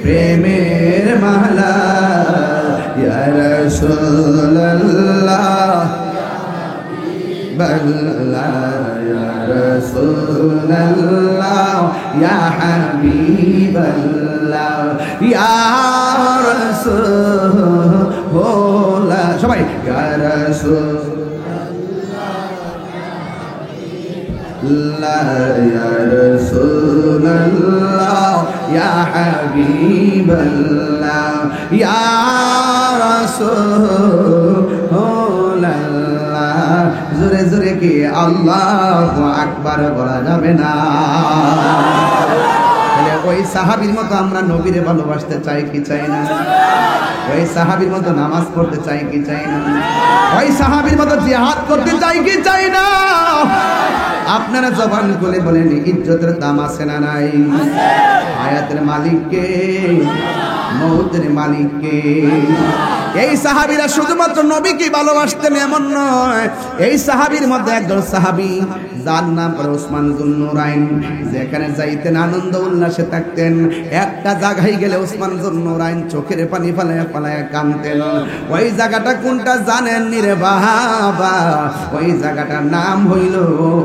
প্রেমের মালা ইয়া রাসূলুল্লাহ হাবিবাল্লাহ ইয়া রাসূলুল্লাহ ইয়া হাবিবাল্লাহ ইয়া রাসূলুল্লাহ সবাই ইয়া রাসূলুল্লাহ ইয়া রাসূলুল্লাহ ইয়া হাবিবাল্লাহ ইয়া রাসূলুল্লাহ। জোরে জোরে কি আল্লাহু আকবার বলা যাবে না? ওই সাহাবীর মতো আমরা নবীরে ভালোবাসতে চাই কি চাই না? ওই সাহাবীর মতো নামাজ পড়তে চাই কি চাই না? ওই সাহাবীর মতো জিহাদ করতে চাই কি চাই না? আপনারা জবান খুলে বলেন ইজ্জতের দাম আছে না নাই? হায়াতের মালিককে, মউতের মালিককে। এই সাহাবীরা শুধুমাত্র নবীকে ভালোবাসতেন এমন নয়, এই সাহাবীর মধ্যে একজন সাহাবী যার নাম ওসমান যুন্নুরাইন, যেখানে যাইতেন আনন্দ উল্লাসে থাকতেন। একটা জায়গায় গেলে ওসমান যুন্নুরাইন চোখের পানি ফালায়া ফালায়া কাঁদতেন। ওই জায়গাটা কোনটা জানেন নি রে বাবা? ওই জায়গাটার নাম হইল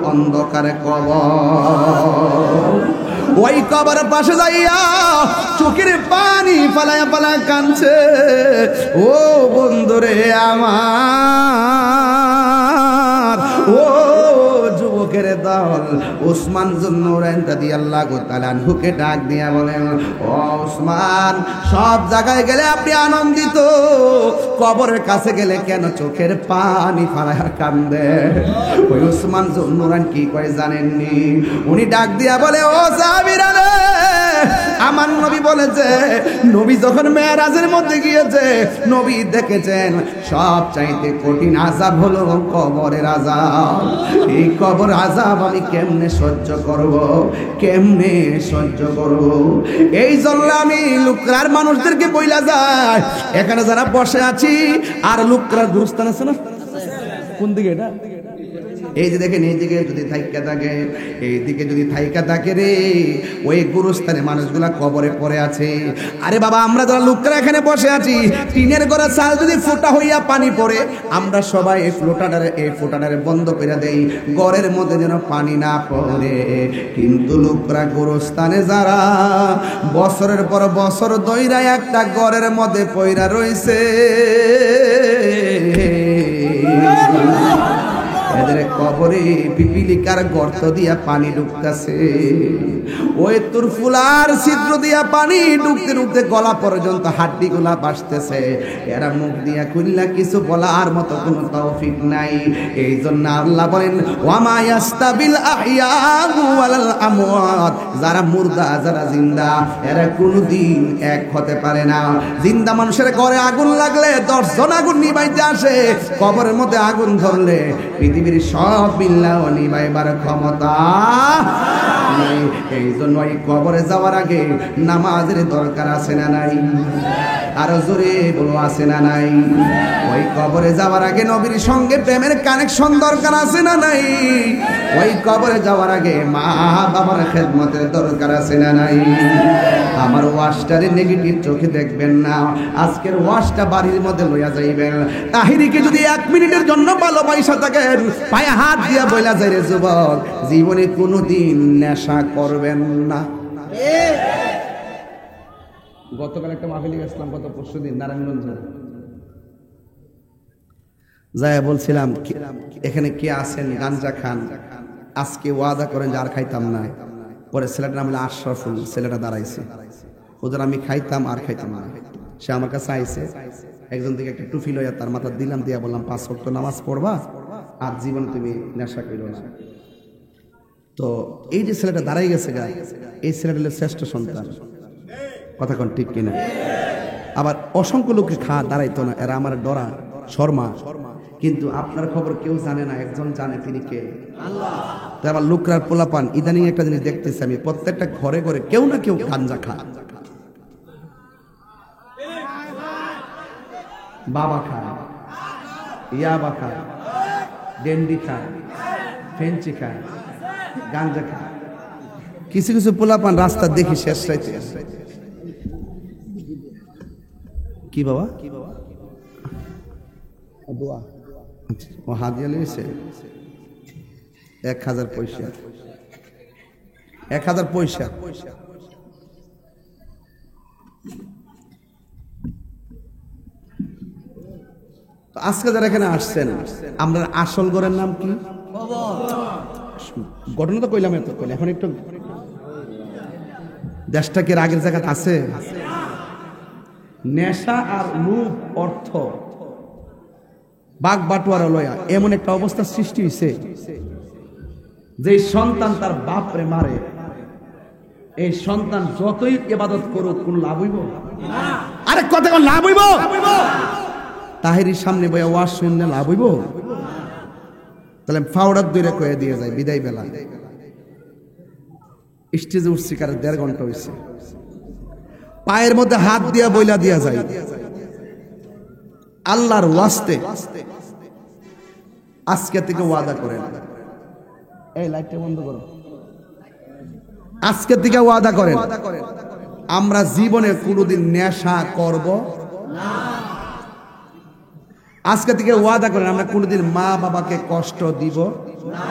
অন্ধকার কবর। ওই কবরের পাশে যাইয়া চোখের পানি ফালায়া ফালায়া কাঁদছে। ও বন্ধুরে আমার, ও যুবকের দল, ওসমান যুন্নুরাইন রাদিয়াল্লাহু তাআলা আনহুকে ডাক দিয়া বলেন, ও ওসমান, সব জায়গায় গেলে আপনি আনন্দিত, কবরের কাছে গেলে কেন চোখের পানি ফালায়া কান্দে? ওই ওসমান যুন্নুরাইন কি কয় জানেননি? উনি ডাক দিয়া বলে, ও সাহাবীরা রে, আমার নবী বলেছে, নবী যখন মেরাজের মধ্যে গিয়েছে, নবী দেখেছেন সব চাইতে কঠিন আযাব হলো কবরের আযাব। এই কবর আযাব আমি কেমনে সহ্য করব, কেমনে সহ্য করব? এই জন্য আমি লুকরার মানুষদেরকে বইলা যায়, এখানে যারা বসে আছি আর লুকরার গুরুস্থান আছে না, কোন দিকে এটা? এই যে দেখেন, এই দিকে যদি থাইকা থাকে, এই দিকে যদি থাইকা থাকে রে, ওই গুরুস্থানে মানুষগুলা কবরে পড়ে আছে। আরে বাবা, আমরা যারা লোকরা এখানে বসে আছি, টিনের ঘরের চাল যদি ফোঁটা হইয়া পানি পড়ে, আমরা সবাই এই ফোঁটাটারে বন্ধ করে দেই, ঘরের মধ্যে যেন পানি না পড়ে। কিন্তু লোকরা গুরুস্থানে যারা বছরের পর বছর দইরা একটা ঘরের মধ্যে পইরা রইছে, এদের কবরে পিপিলিকার গর্ত দিয়া পানি ঢুকতেছে, ওই তোর ফুলার ছিদ্র দিয়া পানি ঢুকতে ঢুকতে গলা পর্যন্ত হাড্ডি গুলা বাসতেছে। এরা মুখ দিয়া খুললা কিছু বলার মতো কোনো তৌফিক নাই। এই জন্য আল্লাহ বলেন, ওয়ামা ইয়াস্তাবিল আহইয়াউ ওয়ালাল আমওয়াত, যারা মুর্দা যারা জিন্দা, এরা কোনোদিন এক হতে পারে না। জিন্দা মানুষের ঘরে আগুন লাগলে 10 জন আগুন নিভাইতে আসে, কবরের মধ্যে আগুন ধরলে পৃথিবীর সব বিল্লাহ নিভাইবার ক্ষমতা নাই। এই জন্য এই কবরে যাওয়ার আগে নামাজের দরকার আছে না নাই? আরো জোরে বলো, আছে না নাই? ওই কবরে যাওয়ার আগে নবীর সঙ্গে প্রেমের কানেকশন দরকার আছে না নাই? ওই কবরে যাওয়ার আগে মা বাবার খেদমতের দরকার আছে না নাই? আমার ওয়াশটারে নেগেটিভ চোখে দেখবেন না। আজকের ওয়াশটা বাড়ির মধ্যে লইয়া যাইবেন। তাহিরিকে যদি 1 মিনিটের জন্য ভালোবাসা থাকেন, পায়ে হাত দিয়া বইলা যায় রে যুবক, জীবনে কোনোদিন নেশা করবেন না। গতকাল একটা মাহফিলে গেছিলাম, গত পরশুদিন নারায়ণগঞ্জে। যাই বলছিলাম, এখানে কে আছেন গাঞ্জা খান, আজকে ওয়াদা করেন যে আর খাইতাম না। পরে ছেলেটার নাম হলো আশরাফুল, ছেলেটা দাঁড়াইছে, ওদের আমি খাইতাম আর খাইতাম না। সে আমার কাছে আইছে, একজন থেকে একটা টুফি লইয়া তার মাথা দিলাম, দিয়া বললাম 5 ওয়াক্ত নামাজ পড়বা আর জীবন তুমি নেশা করো না। তো এই যে ছেলেটা দাঁড়াই গেছে গা, এই ছেলেটা হলো শ্রেষ্ঠ সন্তান। কথা কোন ঠিক কিনা? আবার অসংখ্য লোকে দাঁড়াইতো না, এরা আমার ডরা শর্মা, কিন্তু আপনার খবর কেউ জানে না, একজন জানে, তিনি কে? আল্লাহ। তাই আমার লোকরার পোলাপান ইদানিং একটা জিনিস দেখতেছি আমি, প্রত্যেকটা ঘরে ঘরে কেউ না কেউ গাঞ্জা খায়, বাবা খায়, ইয়াবা খায়, ডেন্ডি খায়, ফেঞ্চি খায়, গাঞ্জা খায়। কিছু কিছু পোলাপান রাস্তা দেখি শেষ রাইতে। কি বাবা? দোয়া ও হাদিয়া লিয়েছে 1000 পয়সা, 1000 পয়সা। আজকে যারা এখানে আসছেন, আমরা আসল ঘরের নাম কি? ঘটনা তো কইলাম এত, এখন একটু দেশটা কি আগের জায়গায় আছে? নেশা আর লোভ, অর্থ, বাগ বাটোয়ারা লয়া এমন একটা অবস্থা সৃষ্টি হয়েছে যে সন্তান তার বাপরে মারে, এই সন্তান যতই ইবাদত করুক কোন লাভ হইব? আরে কথা কোন লাভ হইব? তাহিরির সামনে বইয়া ওয়াজ শুনলে লাভ হইব? তাহলে ফাউডার দূরে কয়ে দিয়ে যায় বিদায় বেলা। স্টেজে উঠছি কার 1.5 ঘন্টা হয়েছে, পায়ের মধ্যে হাত দিয়া বইলা দিয়া যায়, আল্লাহর ওয়াস্তে আজকে থেকে ওয়াদা করেন, এই লাইটটা বন্ধ করো, আজকে থেকে ওয়াদা করেন আমরা জীবনে কোনোদিন নেশা করব না। আজকে থেকে ওয়াদা করেন আমরা কোনোদিন মা বাবাকে কষ্ট দিব না।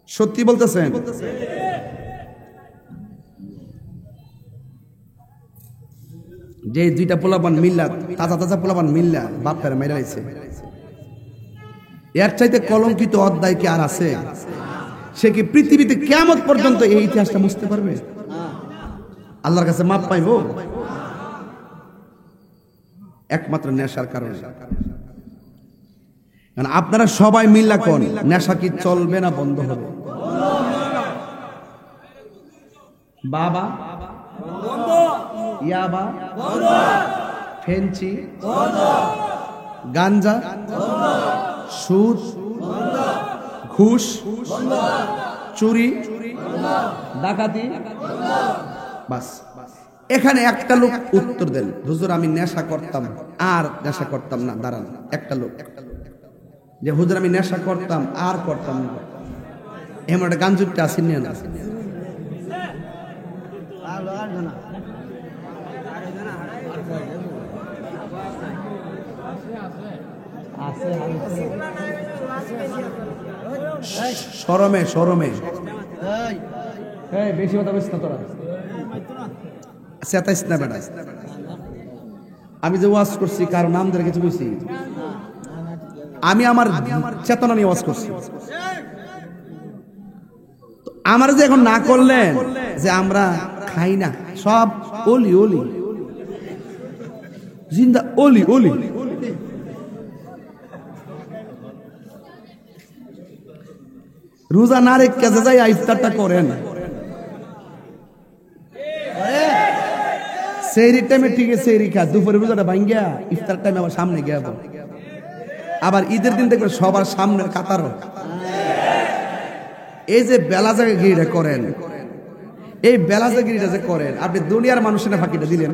সত্যি বলতেছেন? যে 2টা পোলাপান মিল্লা, তাজা তাজা পোলাপান মিল্লা বাপের মেরে আইছে, এর চাইতে কলঙ্কিত অধ্যায় কি আর আছে? সে কি পৃথিবীতে কিয়ামত পর্যন্ত এই ইতিহাসটা মুছতে পারবে? আল্লাহর কাছে মাপ পাইব? একমাত্র নেশার কারণে। আপনারা সবাই মিল্লা কোন নেশা কি চলবে না বন্ধ হবে? বাবা ইয়াবা, ফেঞ্চি, গাঞ্জা, সুদ, ঘুষ, চুরি, ডাকাতি, বাস। এখানে একটা লোক উত্তর দেন, হুজুর আমি নেশা করতাম আর নেশা করতাম না। দাঁড়ান, একটা লোক যে হুজুর আমি নেশা করতাম আর করতাম না, এমন একটা গাঞ্জুরটা আসেন না? শরমে শরমে বেশি কথা বলিস না তোরা, চেতাইস না বেটা। আমি যে ওয়াজ করছি কারো নাম ধরে কিছু বলছি? আমি আমার চেতনা নিয়ে ওয়াজ করছি। আমার যে এখন না করলেন যে আমরা খাই না, সব ওলি ওলি জিন্দা ওলি ওলি। রোজা না রেখে যাই ইফতারটা করেন, সেহরির টাইমে ঠিক আছে সেহরি খা, দুপুরে রোজাটা ভাঙ্গিয়া ইফতার টাইমে আবার সামনে গিয়ে আবার ঈদের দিন দেখবে সবার সামনের কাতারও এই যে বেলাজাগিরিটা করেন, এই বেলাজাগিরিটা যে করেন, আপনি দুনিয়ার মানুষের না ফাঁকিটা দিলেন,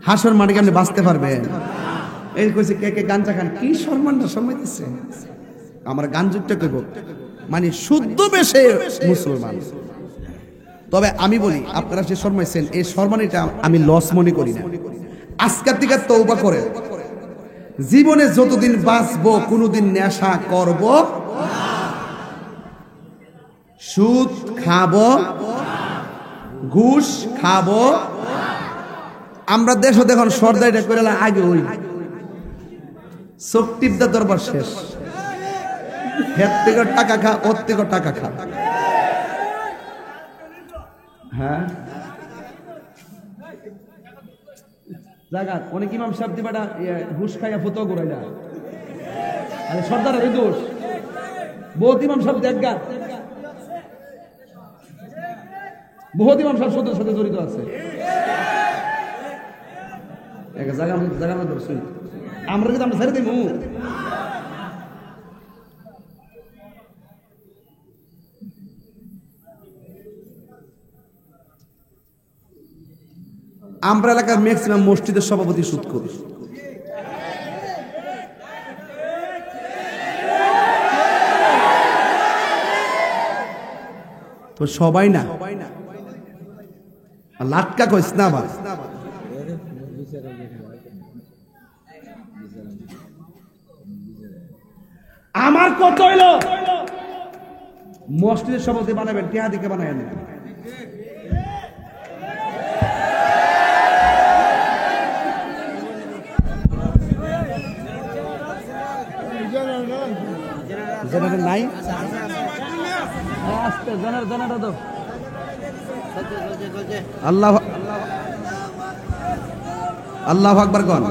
হাসর মাটিকে আপনি বাঁচতে পারবেন? এই কইছে কে কে গাঞ্জা খান, কি সম্মানটা সময় দিচ্ছে আমার গান যুগটা কইব, মানে শুদ্ধ বেশে মুসলমান। তবে আমি বলি আপনারা যে শর্মাইছেন, এই শর্মানিটা আমি লস মনে করি না। আজকের থেকে তওবা করে জীবনে যতদিন বাঁচবো কোনোদিন নেশা করব, সুদ খাবো, ঘুষ খাবো। আমরা দেশ দেখুন সর্দারিটা করে আগে ওই চোখ টিপদা দরবার শেষ, হের থেকে টাকা খা, ওর থেকে টাকা খা। হ্যাঁ জায়গা অনেক ইমাম সাহেব দিবাটা ঘুষ খাইয়া ফতো ঘুরাই না, আরে সর্দারের দোষ। বহুত ইমাম সাহেব দেখা, বহুত ইমাম সাহেব সুদের সাথে জড়িত আছে। আমরা কিন্তু আমরা ছেড়ে দিব। আমরা এলাকার ম্যাক্সিমাম মসজিদের সভাপতি সুদ করি। তো সবাই না, লাটকা কইস না আবার। আমার কত হইলো মসজিদের সভাপতি বানাবেন, টিয়া দিকে বানায় না। নাই আল্লাহ আল্লাহু আকবার কোন।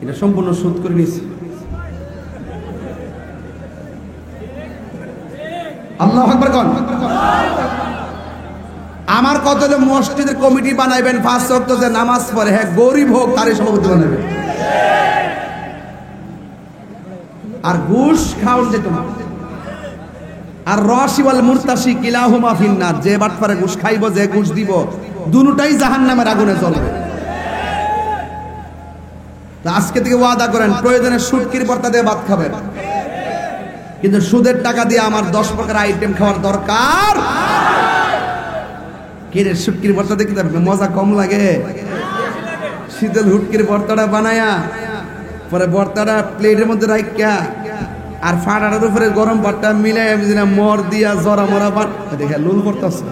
এটা সম্পূর্ণ সুদ করে নিয়েছে। আল্লাহু আকবার কোন। আমার কত হলো মসজিদের কমিটি বানাইবেন, 5 ওয়াক্ত যে নামাজ পড়ে, হ্যাঁ গরিব হোক তারই সভাপতি বানাবেন। আর ঘুষ খাওয়ান যেত না। আর রাশি ওয়াল মুরতাশি কিলাহুমা ফিন্নার, যে বাটপারে ঘুষ খাইব, যে ঘুষ দিব, দুটোটাই জাহান্নামের আগুনে জ্বলবে। তা আজকে থেকে ওয়াদা করেন প্রয়োজনে সুটকির ভর্তা দিয়ে ভাত খাবেন, কিন্তু সুদের টাকা দিয়ে আমার 10 প্রকার আইটেম খাওয়ার দরকার। কিরে সুটকির ভর্তা দেখতে মজা কম লাগে? শীতল হুটকির ভর্তাটা বানায়া পরে ভর্তাটা প্লেটের মধ্যে রাখিয়া আর ফাটাটার উপরে গরম ভাতটা মিলাই মর দিয়া জরা মরা ভাত দেখে লুল করতেছে।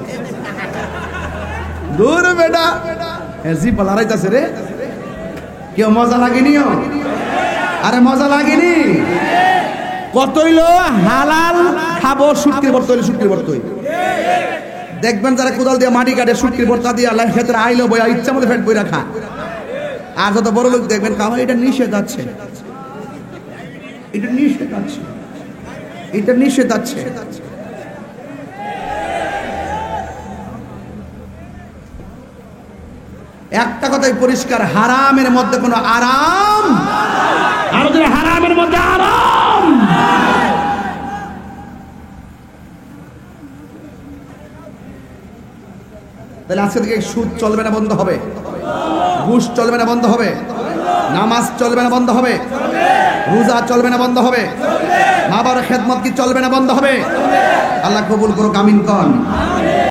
দূর বেটা জি পালারাইতেছে রে, কেউ মজা লাগেনি? আরে মজা লাগেনি? কত হইলো হালাল খাবো, শুটকির ভর্তা হইলো, শুটকির ভর্তা হইলো। দেখবেন যারা কোদাল দিয়ে মাটি কাটে শুটকির ভর্তা দিয়ে আল্লাহ ক্ষেত্রে আইলো বই ইচ্ছা মতো ফেট বই রাখা। আর যত বড় লোক দেখবেন কামাই, এটা নিষেধ আছে, এটা নিষেধ আছে, এটা নিষেধ আছে। একটা কথাই পরিষ্কার, হারামের মধ্যে কোনো আরাম, আর হারামের মধ্যে আরাম। তাহলে আজকে থেকে সুদ চলবে না, বন্ধ হবে। ঘুষ চলবে না, বন্ধ হবে। নামাজ চলবে না, বন্ধ হবে। রোজা চলবে না, বন্ধ হবে। মা বাবার খেদমত কি চলবে না, বন্ধ হবে। আল্লাহ কবুল করুক, আমিন কন।